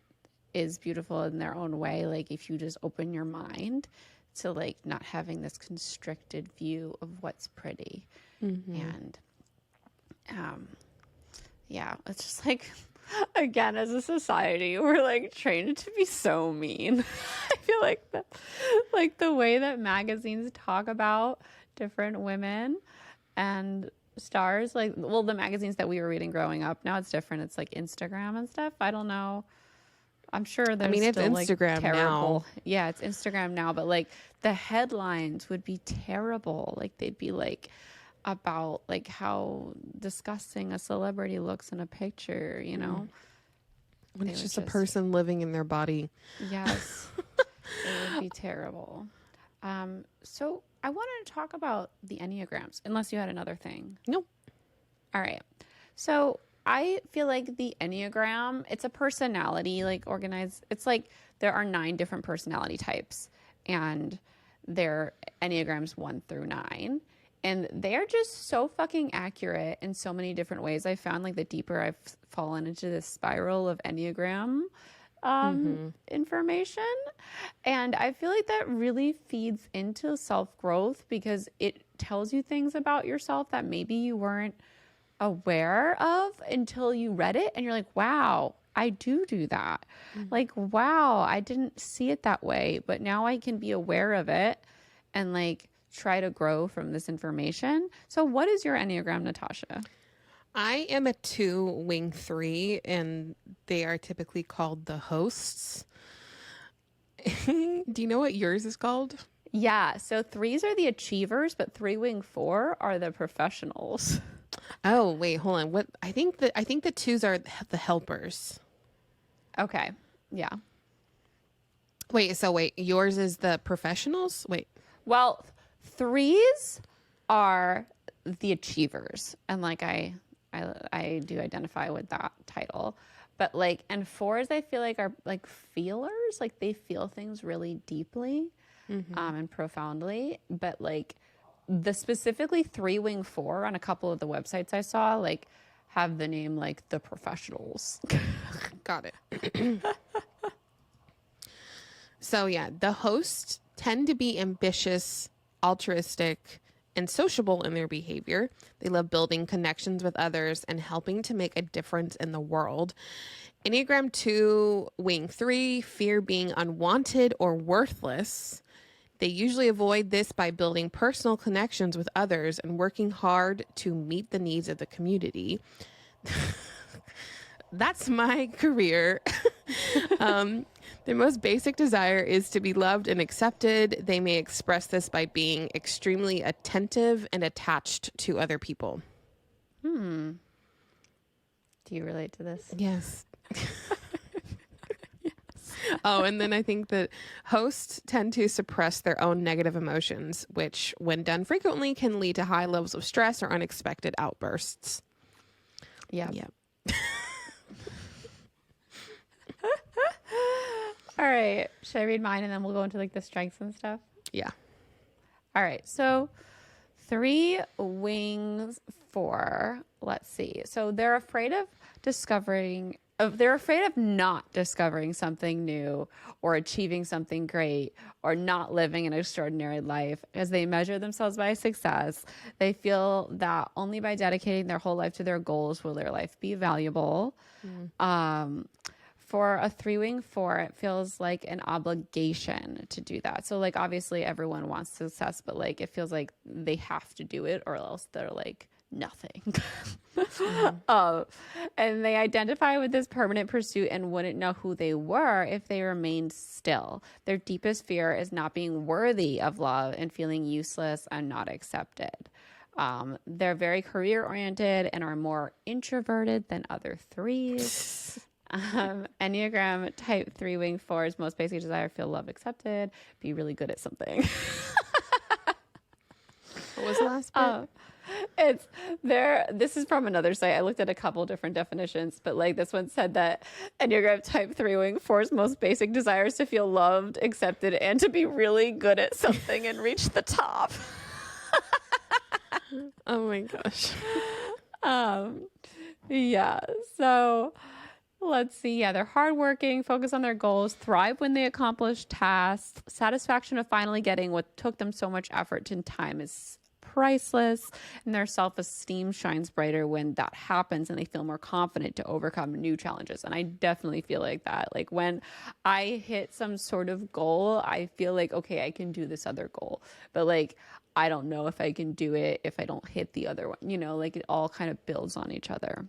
is beautiful in their own way. Like if you just open your mind to like not having this constricted view of what's pretty. And yeah, it's just like, again, as a society, we're like trained to be so mean. I feel like the way that magazines talk about different women and stars, like, well, the magazines that we were reading growing up, now it's different. It's like Instagram and stuff. I don't know. I'm sure there's it's still Instagram like terrible. now. Yeah, it's Instagram now, but like the headlines would be terrible. Like they'd be like about like how disgusting a celebrity looks in a picture, When it's just a person living in their body. Yes. It would be terrible. So I wanted to talk about the Enneagrams, unless you had another thing. Nope. All right. So I feel like the Enneagram, it's a personality, like organized. It's like there are 9 different personality types, and they're Enneagrams 1 through 9. And they're just so fucking accurate in so many different ways. I found like the deeper I've fallen into this spiral of Enneagram information. And I feel like that really feeds into self-growth because it tells you things about yourself that maybe you weren't aware of until you read it. And you're like, wow, I do that. Like, wow, I didn't see it that way, but now I can be aware of it and like try to grow from this information. So what is your Enneagram, Natasha? I am a 2 wing 3, and they are typically called the hosts. Do you know what yours is called? Yeah, so 3s are the achievers, but 3 wing 4 are the professionals. Oh, wait, hold on. What I think the 2s are the helpers. Okay. Yeah. Wait, yours is the professionals? Wait. Well, 3s are the achievers, and like I do identify with that title. But like, and 4s I feel like are like feelers, like they feel things really deeply and profoundly. But like the specifically 3 wing 4 on a couple of the websites I saw like have the name like the professionals. Got it. So yeah, the hosts tend to be ambitious, altruistic, and sociable in their behavior. They love building connections with others and helping to make a difference in the world. Enneagram 2, wing 3, fear being unwanted or worthless. They usually avoid this by building personal connections with others and working hard to meet the needs of the community. That's my career. Their most basic desire is to be loved and accepted. They may express this by being extremely attentive and attached to other people. Do you relate to this? Yes. Oh, and then I think that hosts tend to suppress their own negative emotions, which, when done frequently, can lead to high levels of stress or unexpected outbursts. Yeah. Yep. All right. Should I read mine and then we'll go into like the strengths and stuff? Yeah. All right. So 3 wings 4. Let's see. So they're afraid of not discovering something new or achieving something great or not living an extraordinary life. As they measure themselves by success, they feel that only by dedicating their whole life to their goals will their life be valuable. For a 3 wing 4, it feels like an obligation to do that. So like obviously everyone wants success, but like it feels like they have to do it or else they're like nothing. And they identify with this permanent pursuit and wouldn't know who they were if they remained still. Their deepest fear is not being worthy of love and feeling useless and not accepted. They're very career oriented and are more introverted than other 3s. Enneagram type 3 wing 4's most basic desire, feel love accepted, be really good at something. What was the last bit? It's there. This is from another site. I looked at a couple different definitions, but like this one said that Enneagram type 3 wing 4's most basic desire is to feel loved, accepted, and to be really good at something and reach the top. Oh my gosh. Yeah. So let's see. Yeah, they're hardworking, focus on their goals, thrive when they accomplish tasks. Satisfaction of finally getting what took them so much effort and time is priceless, and their self-esteem shines brighter when that happens and they feel more confident to overcome new challenges. And I definitely feel like that. Like when I hit some sort of goal, I feel like, okay, I can do this other goal, but like I don't know if I can do it if I don't hit the other one, you know, like it all kind of builds on each other.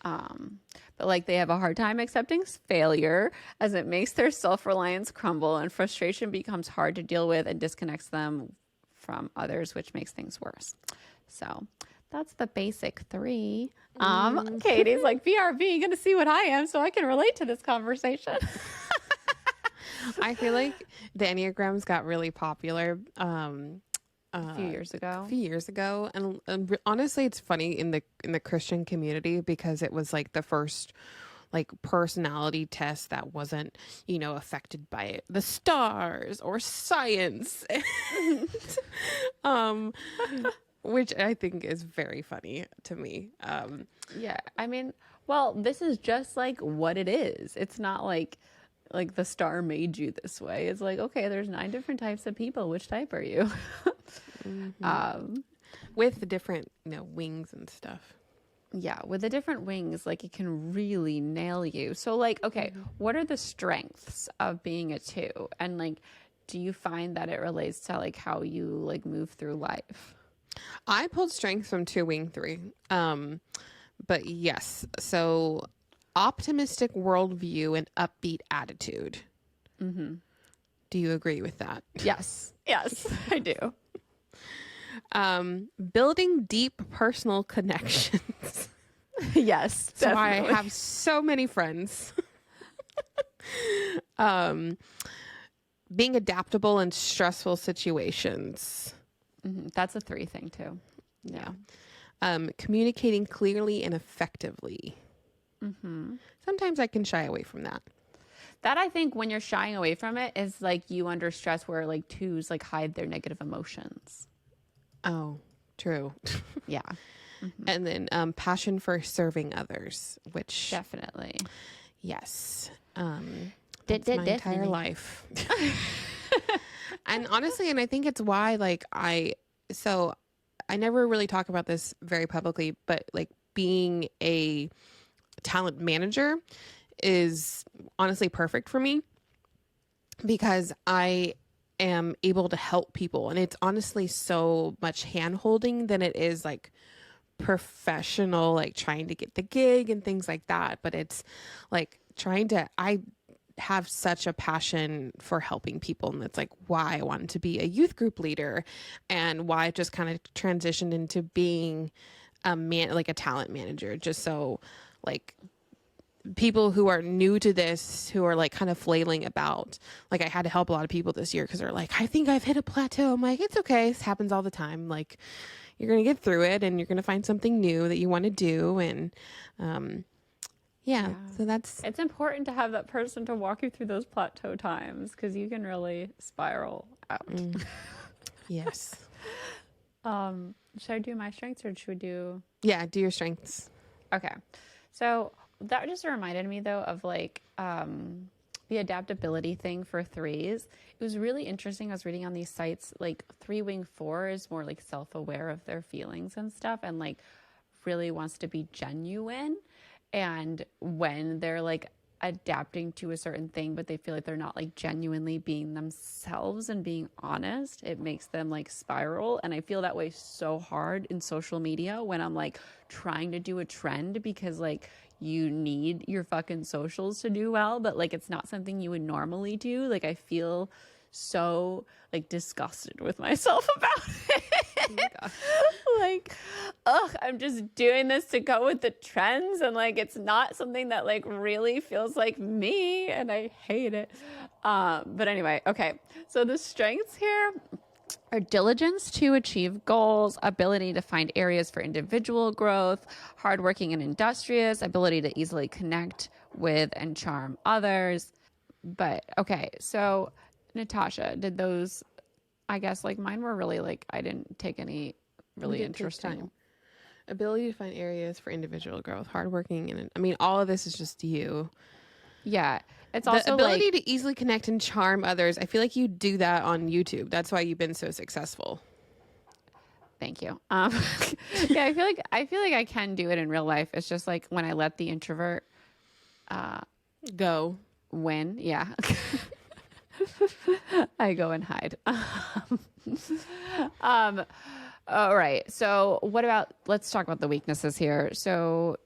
But like they have a hard time accepting failure as it makes their self-reliance crumble, and frustration becomes hard to deal with and disconnects them from others, which makes things worse. So that's the basic 3. Katie's like, BRB, gonna see what I am so I can relate to this conversation. I feel like the Enneagrams got really popular A few years ago, and honestly, it's funny in the Christian community because it was like the first like personality test that wasn't, you know, affected by the stars or science, which I think is very funny to me. Yeah, I mean, well, this is just like what it is. It's not like the star made you this way. It's like, okay, there's 9 different types of people. Which type are you? With the different, you know, wings and stuff. Yeah, with the different wings, like it can really nail you. So like, okay, what are the strengths of being a 2? And like, do you find that it relates to like how you like move through life? I pulled strengths from 2 wing 3. But yes, so optimistic worldview and upbeat attitude. Do you agree with that? Yes, I do. Building deep personal connections. Yes, So definitely. I have so many friends. Being adaptable in stressful situations. That's a 3 thing too. Yeah. Communicating clearly and effectively. Sometimes I can shy away from that. That I think when you're shying away from it is like you under stress, where like 2s like hide their negative emotions. Oh, true. Yeah. And then passion for serving others, which Definitely. yes, that's my entire life. And honestly, and I think it's why like I never really talk about this very publicly, but like being a talent manager is honestly perfect for me because I am able to help people, and it's honestly so much hand holding than it is like professional, like trying to get the gig and things like that. But it's like I have such a passion for helping people, and that's like why I wanted to be a youth group leader and why I just kind of transitioned into being like a talent manager, just so like people who are new to this, who are like kind of flailing about, like I had to help a lot of people this year because they're like, I think I've hit a plateau. I'm like, it's okay. This happens all the time. Like you're going to get through it and you're going to find something new that you want to do. And, so it's important to have that person to walk you through those plateau times because you can really spiral out. Yes. Should I do my strengths or should we do? Yeah. Do your strengths. Okay. So that just reminded me though of like the adaptability thing for 3s. It was really interesting. I was reading on these sites, like 3 wing 4 is more like self-aware of their feelings and stuff and like really wants to be genuine. And when they're like adapting to a certain thing, but they feel like they're not like genuinely being themselves and being honest, it makes them like spiral. And I feel that way so hard in social media when I'm like trying to do a trend because like you need your fucking socials to do well, but like it's not something you would normally do. Like I feel so like disgusted with myself about it. Oh my gosh. Like ugh, I'm just doing this to go with the trends. And like, it's not something that like really feels like me. And I hate it. But anyway, okay. So the strengths here are diligence to achieve goals, ability to find areas for individual growth, hardworking and industrious, ability to easily connect with and charm others. But okay, so Natasha, did those, I guess like mine were really like, I didn't take any really interesting. Ability to find areas for individual growth, hardworking, and I mean, all of this is just you. Yeah. It's The also ability like, to easily connect and charm others. I feel like you do that on YouTube. That's why you've been so successful. thank you. Yeah, I feel like I can do it in real life. It's just like when I let the introvert Go. win. Yeah. I go and hide. All right. So what about, let's talk about the weaknesses here. So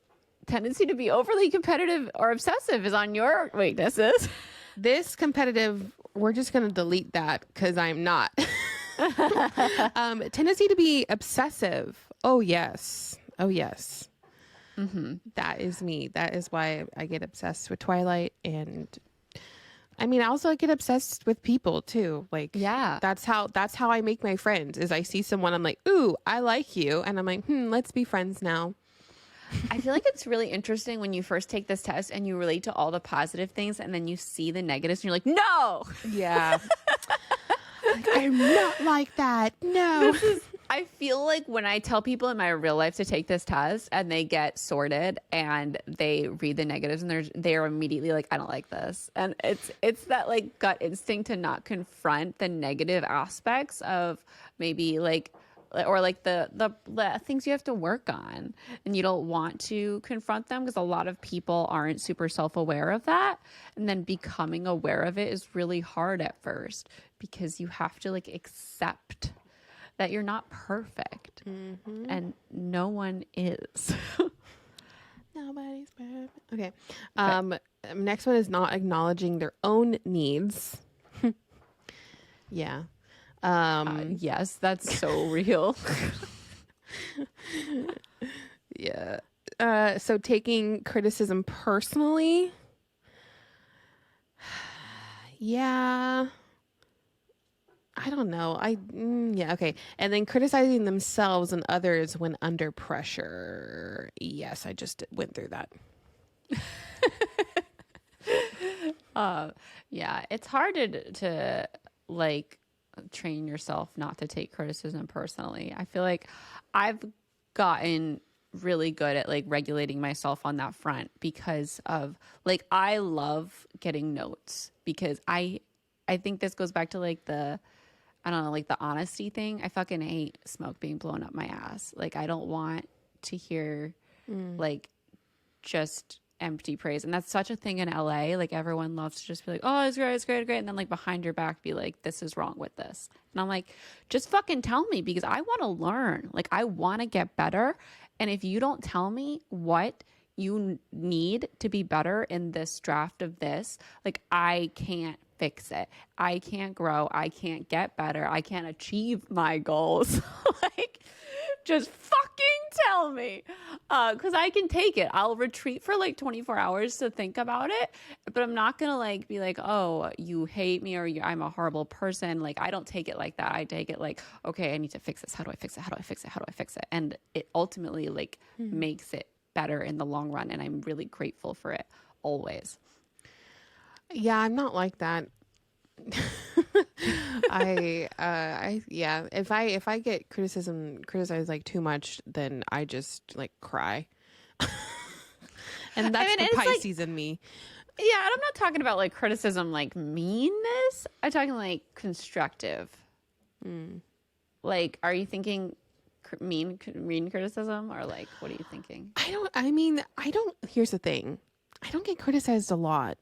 tendency to be overly competitive or obsessive is on your weaknesses. This competitive, we're just going to delete that because I'm not. Tendency to be obsessive. Oh, yes. Oh, yes. Mm-hmm. That is me. That is why I get obsessed with Twilight. And I mean, also I get obsessed with people too. Like, Yeah. that's how I make my friends is I see someone, I'm like, ooh, I like you. And I'm like, let's be friends now. I feel like it's really interesting when you first take this test and you relate to all the positive things and then you see the negatives and you're like, no. Yeah. Like, I'm not like that. No. I feel like when I tell people in my real life to take this test and they get sorted and they read the negatives and they're immediately like, I don't like this. And it's that like gut instinct to not confront the negative aspects of maybe like, or like the things you have to work on and you don't want to confront them because a lot of people aren't super self-aware of that. And then becoming aware of it is really hard at first because you have to like accept that you're not perfect and no one is. Nobody's perfect. Okay. Next one is not acknowledging their own needs. Yeah. Yes, that's so real. Yeah. So taking criticism personally. Yeah. I don't know. Yeah, okay. And then criticizing themselves and others when under pressure. Yes, I just went through that. Yeah, it's hard to like train yourself not to take criticism personally. I feel like I've gotten really good at like regulating myself on that front because of like I love getting notes because I think this goes back to like I don't know, like the honesty thing. I fucking hate smoke being blown up my ass. Like I don't want to hear like just empty praise. And that's such a thing in LA. Like everyone loves to just be like, oh, it's great, it's great, it's great. And then like behind your back be like, this is wrong with this. And I'm like, just fucking tell me because I want to learn. Like I want to get better. And if you don't tell me what you need to be better in this draft of this, like I can't fix it. I can't grow. I can't get better. I can't achieve my goals. Like just fucking tell me because I can take it. I'll retreat for like 24 hours to think about it, but I'm not gonna like be like, oh, you hate me or I'm a horrible person. Like I don't take it like that. I take it like, okay, I need to fix this. How do I fix it? How do I fix it? How do I fix it? And it ultimately like makes it better in the long run, and I'm really grateful for it always. Yeah, I'm not like that. Yeah, if I get criticized like too much, then I just like cry. And that's the Pisces in me. Yeah, and I'm not talking about like criticism like meanness. I'm talking like constructive. Like, are you thinking mean criticism or like what are you thinking? Here's the thing. I don't get criticized a lot.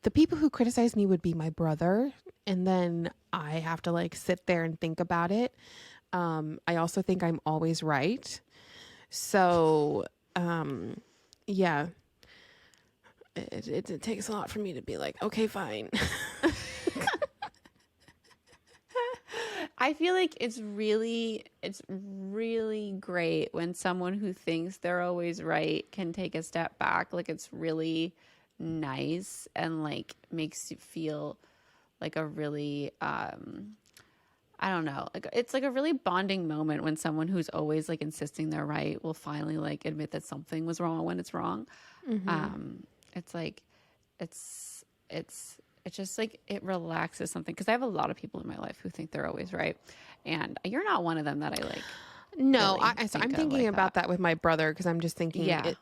The people who criticize me would be my brother, and then I have to like sit there and think about it. I also think I'm always right. So, yeah, it takes a lot for me to be like, okay, fine. I feel like it's really great when someone who thinks they're always right can take a step back. Like it's really nice and like makes you feel like a really I don't know. Like it's like a really bonding moment when someone who's always like insisting they're right will finally like admit that something was wrong when it's wrong. It's like it's just like it relaxes something because I have a lot of people in my life who think they're always right, and you're not one of them that I like. No, really I'm thinking like about that with my brother because I'm just thinking. Yeah.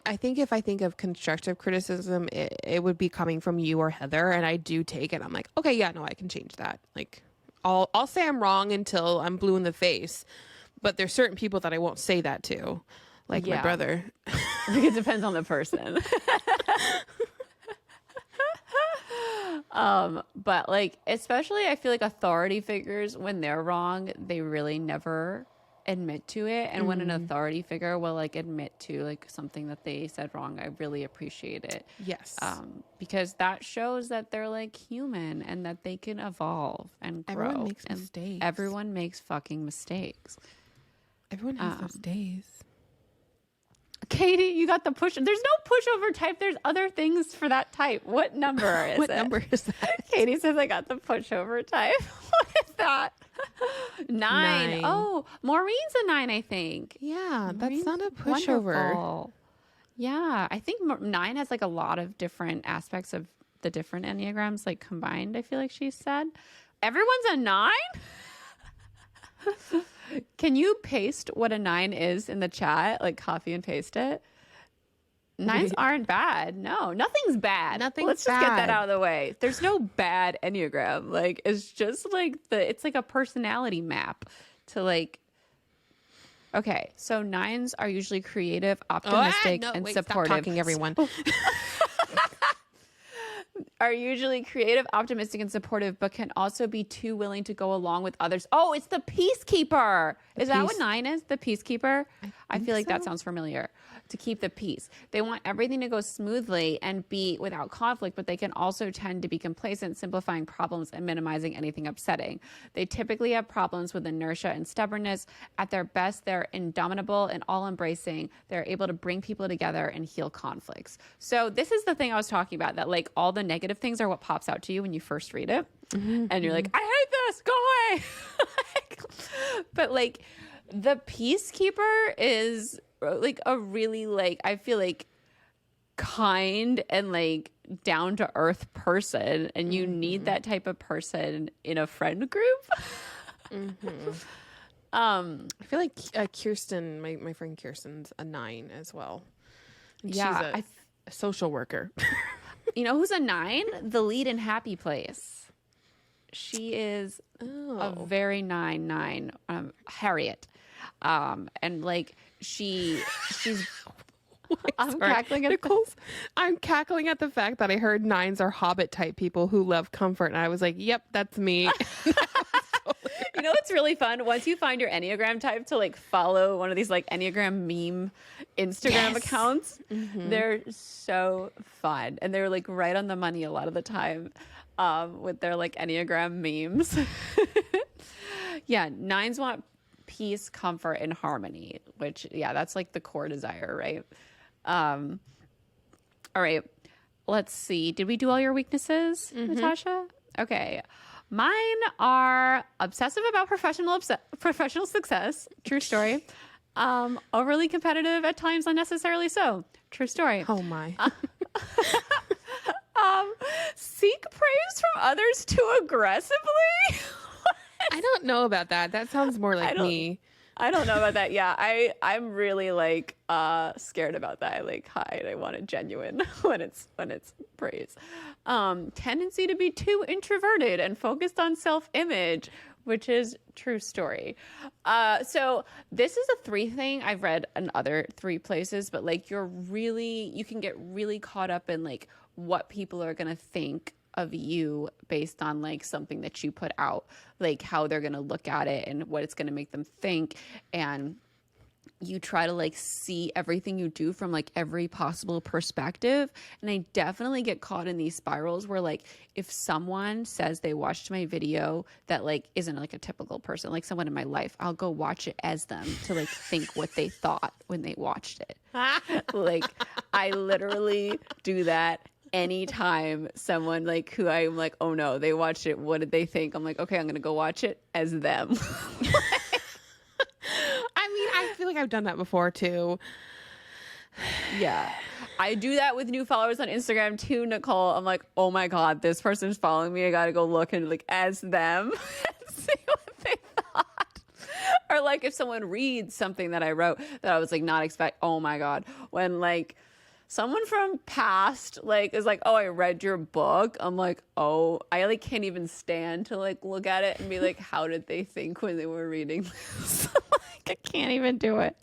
I think if I think of constructive criticism, it would be coming from you or Heather, and I do take it. I'm like, okay, yeah, no, I can change that. Like, I'll say I'm wrong until I'm blue in the face, but there's certain people that I won't say that to, like my brother. It depends on the person. But like, especially I feel like authority figures, when they're wrong, they really never admit to it. And when an authority figure will like admit to like something that they said wrong, I really appreciate it. Yes. Because that shows that they're like human and that they can evolve and grow. Everyone makes mistakes. Everyone makes fucking mistakes. Everyone has those days. Katie, you got the push. There's no pushover type. There's other things for that type. What number is What it? number is that? Katie says I got the pushover type. What is that? 9. Oh, Maureen's a 9, I think. Yeah, Maureen's that's not a pushover. wonderful. Yeah, I think 9 has like a lot of different aspects of the different Enneagrams like combined, I feel like she said. Everyone's a 9? Can you paste what a 9 is in the chat? Like copy and paste it? 9s aren't bad. No, nothing's bad. Let's just get that out of the way. There's no bad Enneagram. Like it's just like it's like a personality map to like. Okay, so 9s are usually creative, optimistic, and supportive. Stop talking, everyone. Are usually creative, optimistic, and supportive, but can also be too willing to go along with others. Oh, it's the peacekeeper. Is that what 9 is? The peacekeeper? I feel like that sounds familiar. To keep the peace. They want everything to go smoothly and be without conflict, but they can also tend to be complacent, simplifying problems and minimizing anything upsetting. They typically have problems with inertia and stubbornness. At their best, they're indomitable and all-embracing. They're able to bring people together and heal conflicts. So this is the thing I was talking about, that like all the negative things are what pops out to you when you first read it. And you're like, I hate this, go away. But like the peacekeeper is like a really like, I feel like kind and like down to earth person, and you need that type of person in a friend group. I feel like Kirsten, my friend Kirsten's a 9 as well. And she's a social worker. You know who's a 9? The lead in Happy Place. She is a very 9, Harriet. And like she's I'm cackling at I'm cackling at the fact that I heard 9s are Hobbit type people who love comfort, and I was like, yep, that's me. You know what's really fun? Once you find your Enneagram type, to like follow one of these like Enneagram meme Instagram accounts. They're so fun, and they're like right on the money a lot of the time with their like Enneagram memes. Yeah, 9s want peace, comfort, and harmony, which that's like the core desire, right? All right, let's see. Did we do all your weaknesses, Natasha? Okay. Mine are obsessive about professional success. True story. Overly competitive at times, unnecessarily so. True story. Oh my. Seek praise from others too aggressively. I don't know about that. That sounds more like me. I don't know about that. Yeah, I'm really like scared about that. I like hide. I want it genuine when it's praise. Tendency to be too introverted and focused on self-image, which is true story. So this is a 3 thing I've read in other 3 places, but like you can get really caught up in like what people are gonna think of you based on like something that you put out, like how they're going to look at it and what it's going to make them think. And you try to like see everything you do from like every possible perspective. And I definitely get caught in these spirals where like if someone says they watched my video that like isn't like a typical person, like someone in my life, I'll go watch it as them to like think what they thought when they watched it. Like I literally do that anytime someone like who I'm like, oh no, they watched it, what did they think? I'm like, okay, I'm gonna go watch it as them. I feel like I've done that before too. Yeah. I do that with new followers on Instagram too, Nicole. I'm like, oh my God, this person's following me. I gotta go look and like as them and see what they thought. Or like if someone reads something that I wrote that I was like not expect, oh my God. When like someone from past like is like, oh, I read your book. I'm like, oh, I like can't even stand to like look at it and be like, how did they think when they were reading this? Like, I can't even do it.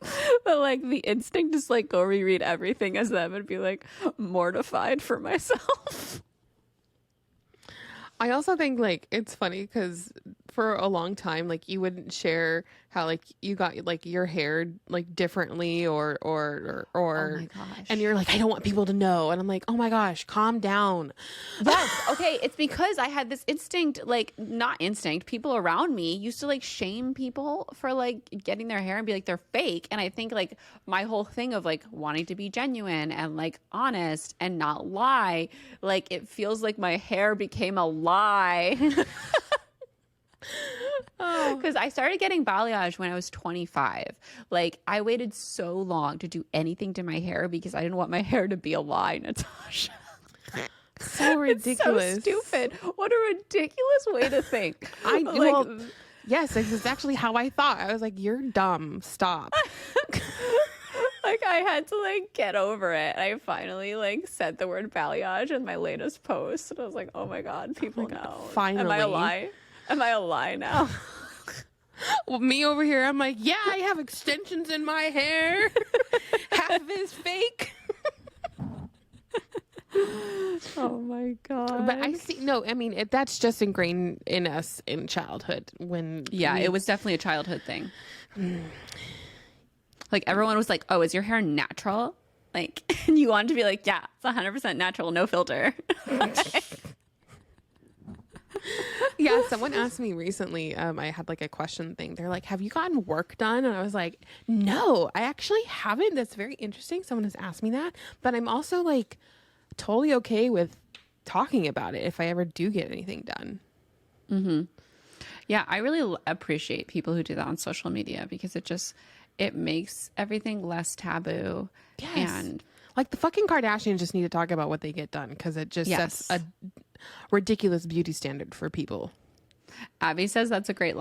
But like the instinct is like go reread everything as them and be like mortified for myself. I also think like it's funny because for a long time like you wouldn't share how like you got like your hair like differently or Oh my gosh. and you're like I don't want people to know and I'm like oh my gosh calm down. Yes. Okay. It's because I had this instinct, like not instinct. People around me used to like shame people for like getting their hair and be like they're fake. And I think like my whole thing of like wanting to be genuine and like honest and not lie, like it feels like my hair became a lie. Because I started getting balayage when I was 25. Like I waited so long to do anything to my hair because I didn't want my hair to be a lie, Natasha. So ridiculous. It's so stupid. What a ridiculous way to think. Well, yes, it's actually how I thought. I was like, you're dumb. Stop. Like I had to like get over it. I finally like said the word balayage in my latest post. And I was like, oh my God, people know. Finally. Am I a lie? Am I a lie now? Well, me over here, I'm like, yeah, I have extensions in my hair. Half of it is fake. Oh my God. But I see, no, I mean, that's just ingrained in us in childhood when. Yeah, it was definitely a childhood thing. Like everyone was like, oh, is your hair natural? Like, and you wanted to be like, yeah, it's 100% natural, no filter. Yeah, someone asked me recently, I had like a question thing. They're like, have you gotten work done? And I was like, no, I actually haven't. That's very interesting. Someone has asked me that. But I'm also like totally okay with talking about it if I ever do get anything done. Mm-hmm. Yeah, I really appreciate people who do that on social media because it makes everything less taboo. Yes. And like the fucking Kardashians just need to talk about what they get done because it just sets a ridiculous beauty standard for people. Abby says that's a great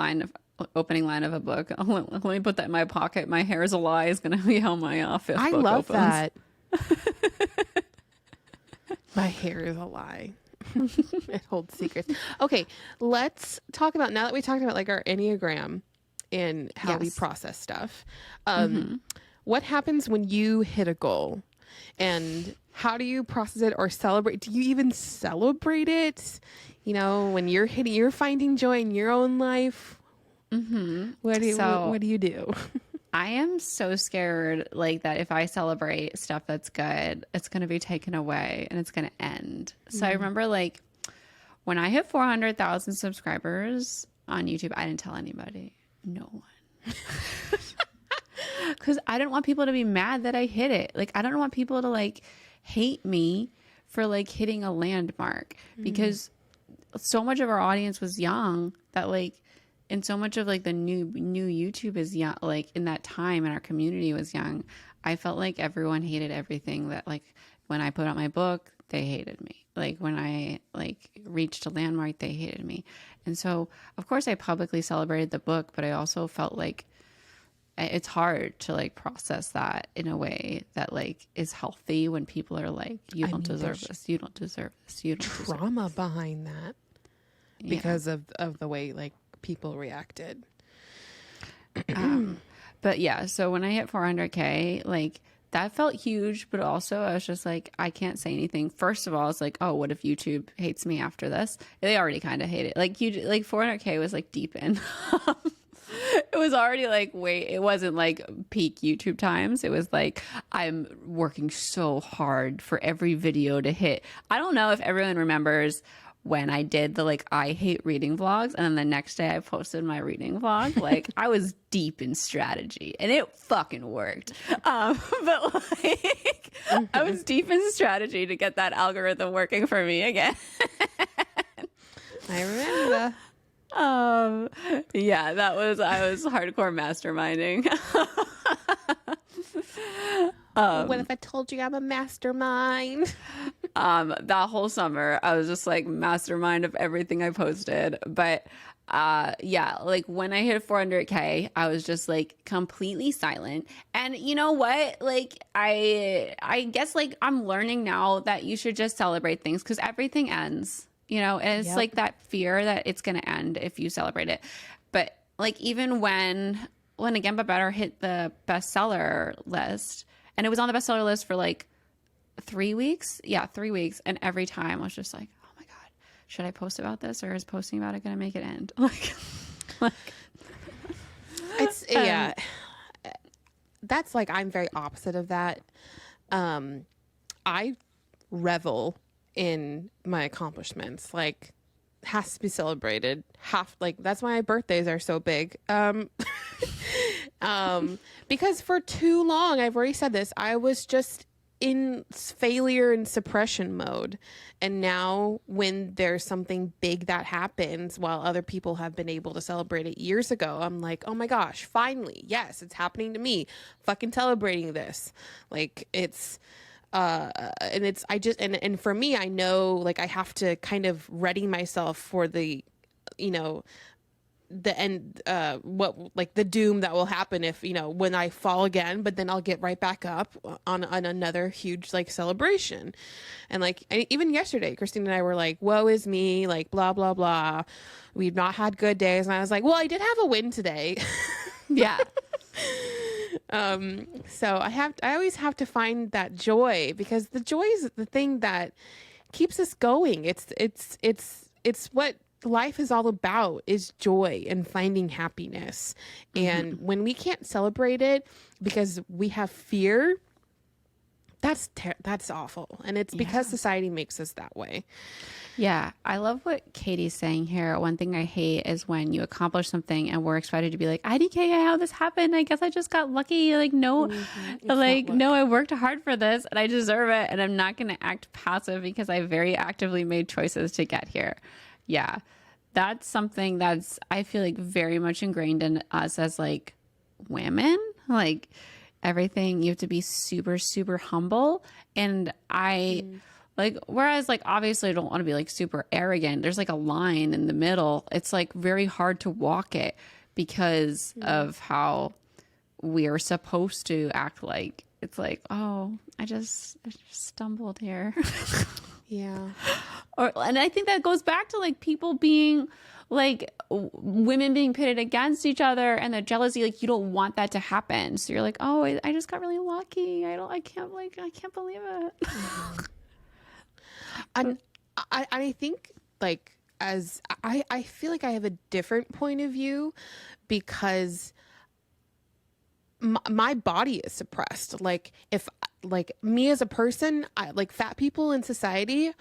opening line of a book. Let me put that in my pocket. My hair is a lie is going to be how my fifth I book love opens. that. My hair is a lie. It holds secrets. Okay, let's talk about, now that we talked about like our Enneagram and how we process stuff. What happens when you hit a goal? And how do you process it or celebrate? Do you even celebrate it? You know, when you're finding joy in your own life. What do you do? I am so scared like that if I celebrate stuff that's good, it's going to be taken away and it's going to end. So I remember like when I hit 400,000 subscribers on YouTube, I didn't tell anybody. No one. Because I didn't want people to be mad that I hit it. Like, I don't want people to like hate me for like hitting a landmark because so much of our audience was young that like, and so much of like the new YouTube is young, like in that time and our community was young. I felt like everyone hated everything that like when I put out my book, they hated me. Like when I like reached a landmark, they hated me. And so of course I publicly celebrated the book, but I also felt like it's hard to like process that in a way that like is healthy when people are like, you don't deserve this. You don't deserve this. You don't deserve trauma behind that because of the way like people reacted. But yeah, so when I hit 400K, like that felt huge, but also I was just like, I can't say anything. First of all, it's like, oh, what if YouTube hates me after this? They already kind of hate it. Like 400K was like deep in. It was already like, wait, it wasn't like peak YouTube times. It was like, I'm working so hard for every video to hit. I don't know if everyone remembers when I did the like, I hate reading vlogs. And then the next day I posted my reading vlog. Like, I was deep in strategy and it fucking worked. But like, I was deep in strategy to get that algorithm working for me again. I remember. Yeah, I was hardcore masterminding. What if I told you I'm a mastermind? That whole summer I was just like mastermind of everything I posted. But yeah, like when I hit 400K, I was just like completely silent. And you know what? Like I guess like I'm learning now that you should just celebrate things because everything ends. You know, and it's like that fear that it's going to end if you celebrate it. But like even when Again But Better hit the bestseller list, and it was on the bestseller list for like 3 weeks. Yeah, 3 weeks. And every time I was just like, oh my God, should I post about this or is posting about it going to make it end? Like It's, yeah. That's like, I'm very opposite of that. I revel in my accomplishments, like has to be celebrated, like that's why my birthdays are so big, because for too long, I've already said this, I was just in failure and suppression mode, and now when there's something big that happens while other people have been able to celebrate it years ago, I'm like, oh my gosh, finally, yes, it's happening to me, fucking celebrating this. Like it's and it's, and for me, I know like I have to kind of ready myself for the, you know, the end, what, like the doom that will happen if, you know, when I fall again, but then I'll get right back up on another huge like celebration. And like, even yesterday, Christine and I were like, woe is me, like blah, blah, blah. We've not had good days. And I was like, well, I did have a win today. yeah. So I always have to find that joy, because the joy is the thing that keeps us going. It's what life is all about, is joy and finding happiness. And when we can't celebrate it because we have fear, that's awful. And it's because society makes us that way. Yeah, I love what Katie's saying here. One thing I hate is when you accomplish something and we're expected to be like, IDK, how this happened. I guess I just got lucky. Like, no, like, no, I worked hard for this and I deserve it. And I'm not going to act passive because I very actively made choices to get here. Yeah, that's something that's, I feel like, very much ingrained in us as like women. Like everything, you have to be super, super humble. And like, whereas like, obviously I don't want to be like super arrogant. There's like a line in the middle. It's like very hard to walk it because of how we are supposed to act. Like, it's like, oh, I just stumbled here. Yeah. And I think that goes back to like people being like women being pitted against each other and the jealousy, like you don't want that to happen. So you're like, oh, I just got really lucky. I can't believe it. And I think like, as I feel like I have a different point of view because my body is suppressed. Like if like me as a person, like fat people in society,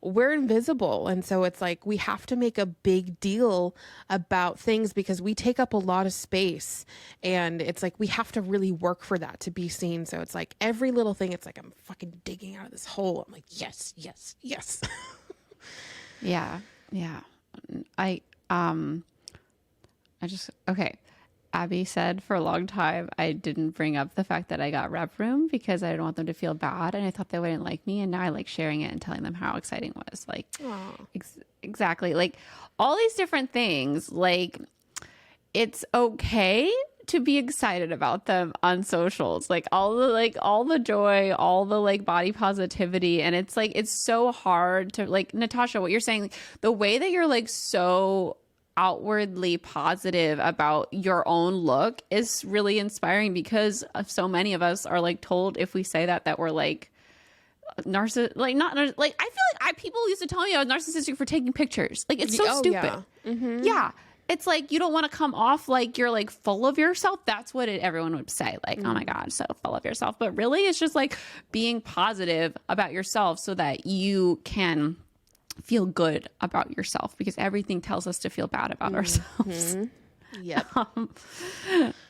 we're invisible. And so it's like, we have to make a big deal about things because we take up a lot of space, and it's like, we have to really work for that to be seen. So it's like every little thing, it's like, I'm fucking digging out of this hole. I'm like, yes, yes, yes. Yeah. Yeah. Okay. Abby said for a long time, I didn't bring up the fact that I got rep room because I didn't want them to feel bad. And I thought they wouldn't like me. And now I like sharing it and telling them how exciting it was. Like, exactly. Like all these different things, like it's okay to be excited about them on socials, like all the joy, all the like body positivity. And it's like, it's so hard to like, Natasha, what you're saying, like, the way that you're like so outwardly positive about your own look is really inspiring, because so many of us are like told if we say that we're like like not like, I feel like people used to tell me I was narcissistic for taking pictures. Like it's so stupid. Yeah. Mm-hmm. Yeah. it's like you don't want to come off like you're like full of yourself. That's what everyone would say. Like, oh my God, so full of yourself. But really, it's just like being positive about yourself so that you can feel good about yourself, because everything tells us to feel bad about ourselves. Yep.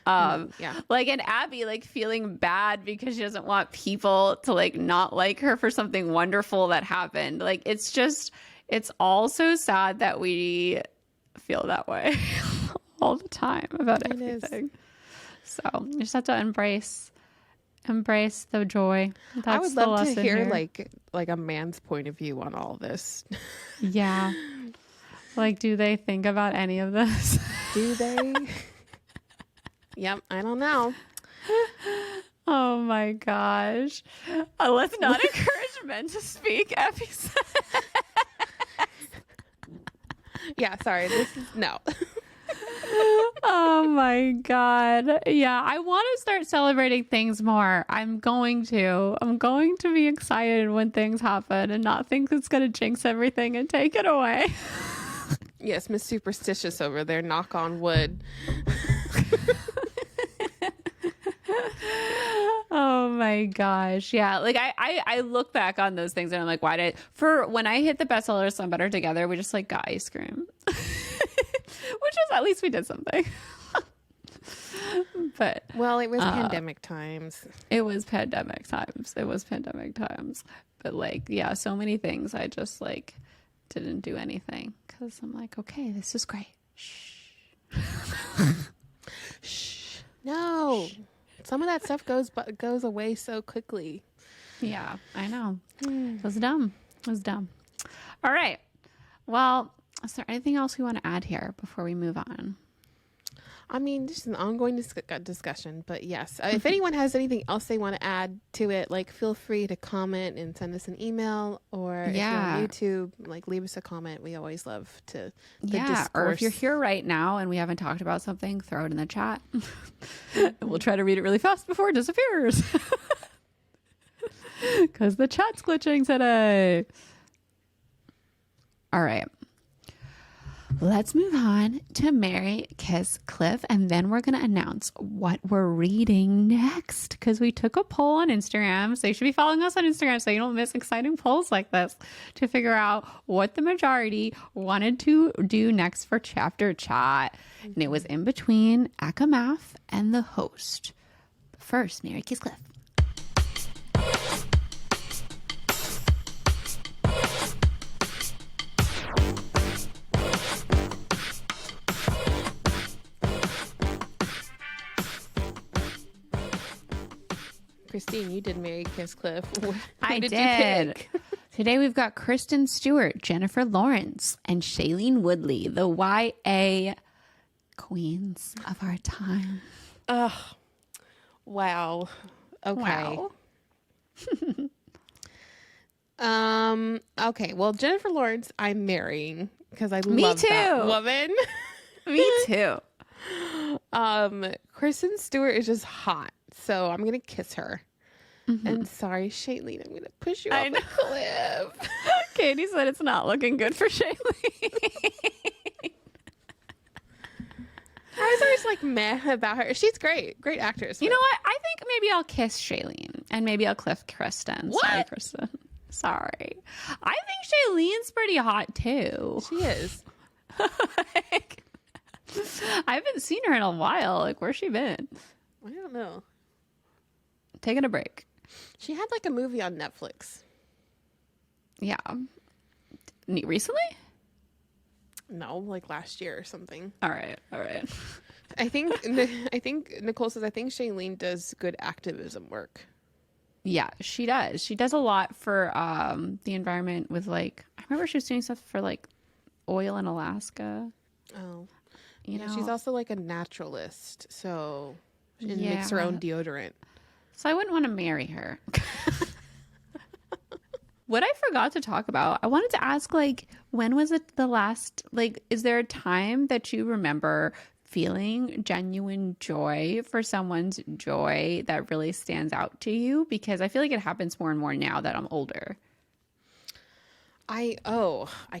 Yeah. Like, and Abby, like feeling bad because she doesn't want people to like not like her for something wonderful that happened. Like, it's just, it's all so sad that we feel that way all the time about everything. So you just have to embrace the joy. That's I would the love to lesson hear here. like a man's point of view on all this. Yeah. Like, do they think about any of this? Do they? Yep, I don't know. Oh my gosh. Let's not encourage men to speak, Effie said. Yeah, sorry. This is no. Oh my God. Yeah, I want to start celebrating things more. I'm going to be excited when things happen and not think it's going to jinx everything and take it away. Yes, Miss Superstitious over there. Knock on wood. Oh my gosh. Yeah. Like I look back on those things and I'm like, when I hit the bestseller list on Better Together, we just like got ice cream, which was, at least we did something. But Well, it was pandemic times. it was pandemic times. But like, yeah, so many things I just like didn't do anything because I'm like, okay, this is great. Shh. No. Some of that stuff goes away so quickly. Yeah, I know. It was dumb. All right. Well, is there anything else we want to add here before we move on? I mean, this is an ongoing discussion, but yes, if anyone has anything else they want to add to it, like feel free to comment and send us an email, or if you're on YouTube, like leave us a comment. We always love to discourse. Or if you're here right now and we haven't talked about something, throw it in the chat. And we'll try to read it really fast before it disappears. Because the chat's glitching today. All right. Let's move on to Marry, Kiss, Cliff, and then we're going to announce what we're reading next, because we took a poll on Instagram. So you should be following us on Instagram so you don't miss exciting polls like this to figure out what the majority wanted to do next for chapter chat. And it was in between Akamath and the host. But first, Marry, Kiss, Cliff. Christine, you did Marry, Kiss, Cliff. I did. did. You pick? Today we've got Kristen Stewart, Jennifer Lawrence, and Shailene Woodley, the YA queens of our time. Wow. Okay. Wow. Okay. Well, Jennifer Lawrence, I'm marrying because I love that woman. Me too. Kristen Stewart is just hot, so I'm gonna kiss her. And sorry, Shailene, I'm gonna push you off a cliff. Katie said it's not looking good for Shailene. I was always like meh about her. She's great actress. You know what? I think maybe I'll kiss Shailene and maybe I'll cliff Kristen. What? Sorry, Kristen. Sorry. I think Shailene's pretty hot too. She is. Like, I haven't seen her in a while. Like, where's she been? I don't know. Taking a break. She had like a movie on Netflix. Yeah. Recently? No, like last year or something. All right. I think Nicole says I think Shailene does good activism work. Yeah, she does. She does a lot for the environment with like, I remember she was doing stuff for like oil in Alaska. Oh. You know, she's also like a naturalist, so she makes her own deodorant. So I wouldn't want to marry her. What I forgot to talk about, I wanted to ask, like, when was it the last, like, is there a time that you remember feeling genuine joy for someone's joy that really stands out to you? Because I feel like it happens more and more now that I'm older. I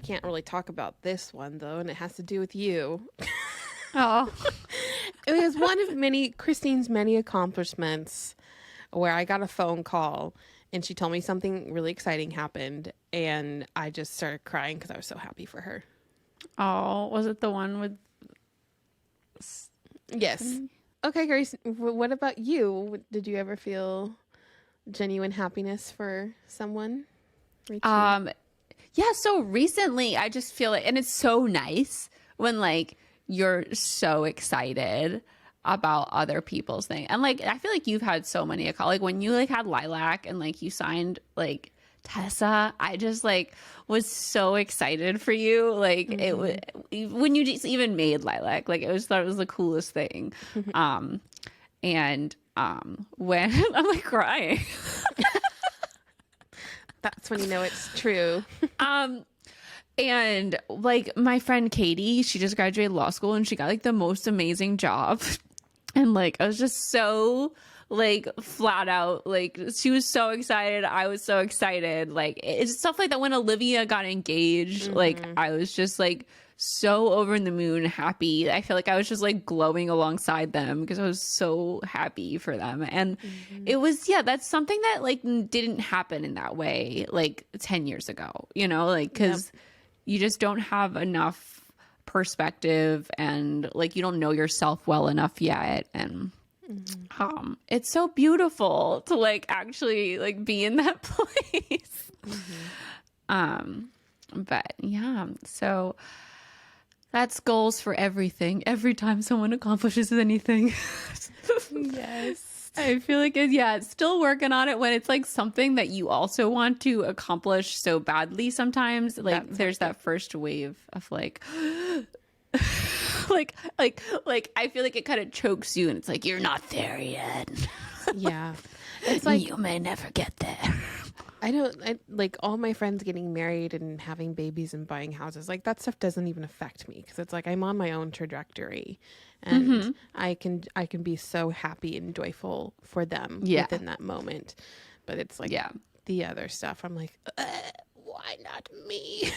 can't really talk about this one though, and it has to do with you. Oh, It was one of Christine's many accomplishments where I got a phone call and she told me something really exciting happened, and I just started crying because I was so happy for her. oh, was it the one with? Yes. Okay, Grace, what about you? Did you ever feel genuine happiness for someone? Rachel? Yeah. So recently, I just feel like, and it's so nice when like you're so excited about other people's thing, and like I feel like you've had so many like when you like had Lilac and like you signed like Tessa, I just like was so excited for you. Like it was when you just even made Lilac, like thought it was the coolest thing. And when I'm like crying. That's when you know it's true. And like my friend Katie, she just graduated law school and she got like the most amazing job. And like I was just so like flat out, like she was so excited, I was so excited. Like it's stuff like that when Olivia got engaged, like I was just like so over the moon happy. I feel like I was just like glowing alongside them because I was so happy for them. And it was, yeah, that's something that like didn't happen in that way like 10 years ago, you know, like because you just don't have enough perspective and like you don't know yourself well enough yet. And it's so beautiful to like actually like be in that place. But yeah, so that's goals for everything. Every time someone accomplishes anything. Yes. I feel like it's still working on it when it's like something that you also want to accomplish so badly sometimes. Like there's that first wave of like like I feel like it kind of chokes you and it's like you're not there yet. Yeah. It's like you may never get there. I like all my friends getting married and having babies and buying houses. Like that stuff doesn't even affect me because it's like I'm on my own trajectory, and I can be so happy and joyful for them within that moment. But it's like the other stuff. I'm like, why not me?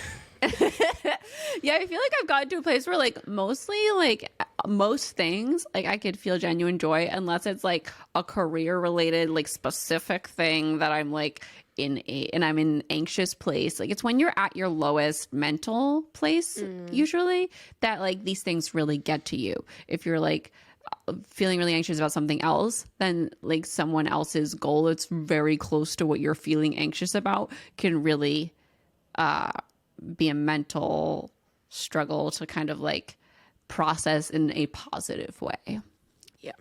Yeah, I feel like I've gotten to a place where like mostly like most things like I could feel genuine joy unless it's like a career related like specific thing that I'm like and I'm in an anxious place. Like it's when you're at your lowest mental place usually that like these things really get to you. If you're like feeling really anxious about something else, then like someone else's goal that's very close to what you're feeling anxious about can really be a mental struggle to kind of like process in a positive way. Yeah.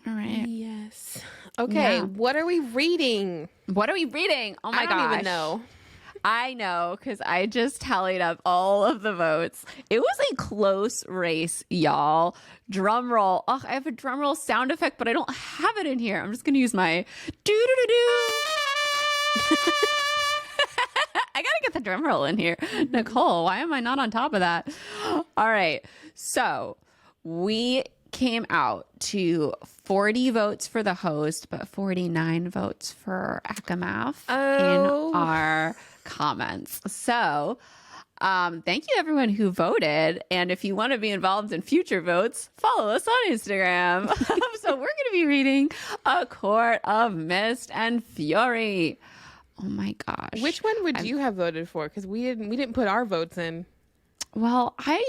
All right. Yes. Okay. Yeah. What are we reading? What are we reading? Oh my gosh. I don't even know. I know because I just tallied up all of the votes. It was a close race, y'all. Drum roll. Oh, I have a drum roll sound effect, but I don't have it in here. I'm just going to use my doo-doo-doo-doo. I gotta get the drum roll in here. Nicole, why am I not on top of that? All right. So we came out to 40 votes for the host, but 49 votes for Akamath in our comments. So thank you everyone who voted. And if you want to be involved in future votes, follow us on Instagram. So we're going to be reading A Court of Mist and Fury. Oh my gosh. Which one would you have voted for? Because we didn't put our votes in. Well, I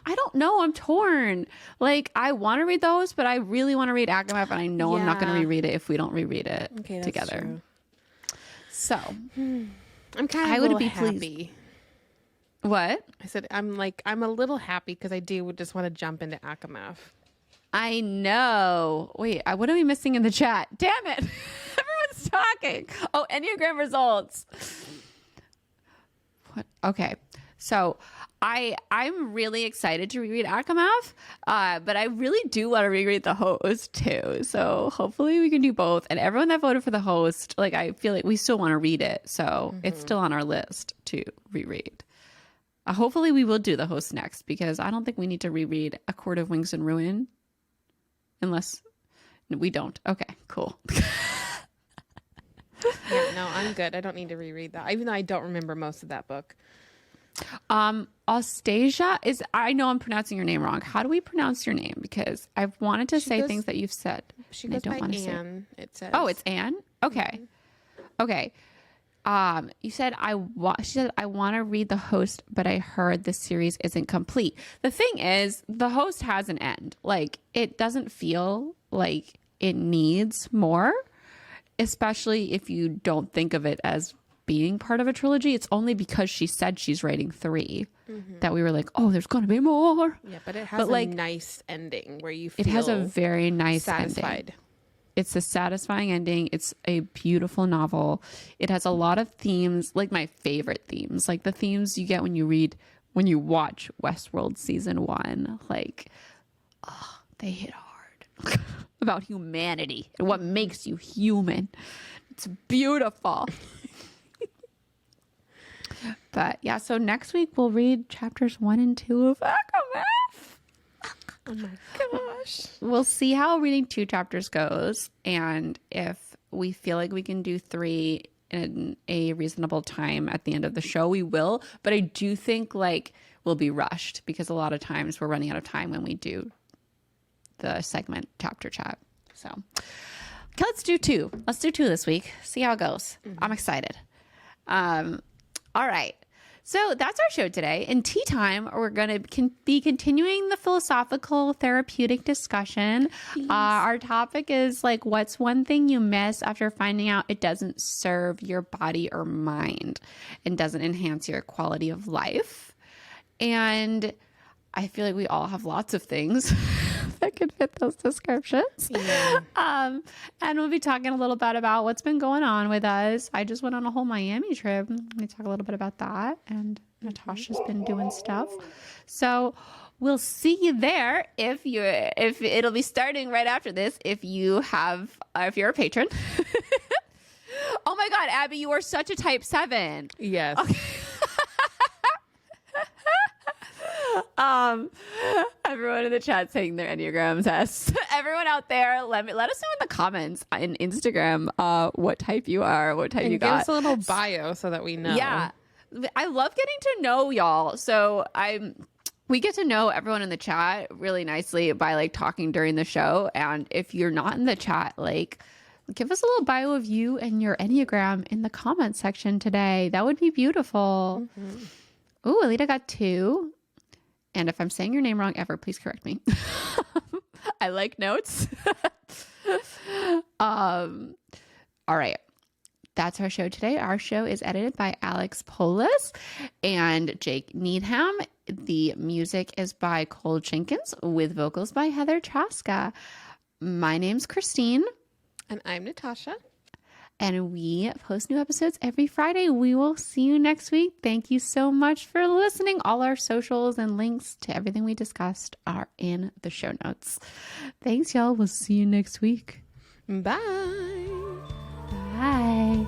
don't know. I'm torn. Like I want to read those, but I really want to read Akamath, and I know I'm not going to reread it if we don't reread it together. True. So I'm kind of I would be happy. pleased. What? I said I'm a little happy because I would just want to jump into Akamath. I know. Wait, what are we missing in the chat? Damn it. Everyone's talking. Oh, Enneagram results. What? Okay. So I'm really excited to reread Akamath, but I really do want to reread the host too. So hopefully we can do both. And everyone that voted for the host, like I feel like we still want to read it. So it's still on our list to reread. Hopefully we will do the host next because I don't think we need to reread A Court of Wings and Ruin. Unless we don't. Okay, cool. Yeah, no, I'm good. I don't need to reread that. Even though I don't remember most of that book. Ostasia is, I know I'm pronouncing your name wrong. How do we pronounce your name? Because I've wanted to say things that you've said. She and I goes don't by want to say Anne, it says. Oh, it's Anne? Okay. Okay. You said she said I want to read the host, but I heard the series isn't complete. The thing is, the host has an end. Like, it doesn't feel like it needs more, especially if you don't think of it as being part of a trilogy. It's only because she said she's writing 3 that we were like, oh, there's going to be more. Yeah, but it has a nice ending where you feel it has a very nice satisfied. ending. It's a satisfying ending. It's a beautiful novel. It has a lot of themes, like my favorite themes, like the themes you get when you watch Westworld season 1. Like, oh, they hit hard about humanity and what makes you human. It's beautiful. But yeah, so next week we'll read chapters 1 and 2 of Alchemist. Oh my gosh. We'll see how reading 2 chapters goes, and if we feel like we can do 3 in a reasonable time at the end of the show, we will. But I do think like we'll be rushed because a lot of times we're running out of time when we do the segment chapter chat. So okay, let's do 2. Let's do 2 this week. See how it goes. I'm excited. All right. So that's our show today. In tea time, we're going to be continuing the philosophical therapeutic discussion. Our topic is like, what's one thing you miss after finding out it doesn't serve your body or mind and doesn't enhance your quality of life? And I feel like we all have lots of things that could fit those descriptions. Yeah. And we'll be talking a little bit about what's been going on with us. I just went on a whole Miami trip. We talk a little bit about that. And Natasha's been doing stuff. So we'll see you there if it'll be starting right after this. If you're a patron. Oh my God, Abby, you are such a type 7. Yes. Okay. Everyone in the chat saying their Enneagram tests. Everyone out there, let us know in the comments in Instagram what type you are, what type And you give got. us a little bio so that we know. Yeah, I love getting to know y'all. So we get to know everyone in the chat really nicely by like talking during the show. And if you're not in the chat, like give us a little bio of you and your Enneagram in the comment section today. That would be beautiful. Ooh, Alita got 2. And if I'm saying your name wrong ever, please correct me. I like notes. All right. That's our show today. Our show is edited by Alex Polis and Jake Needham. The music is by Cole Jenkins with vocals by Heather Traska. My name's Christine. And I'm Natasha. And we post new episodes every Friday. We will see you next week. Thank you so much for listening. All our socials and links to everything we discussed are in the show notes. Thanks, y'all. We'll see you next week. Bye. Bye.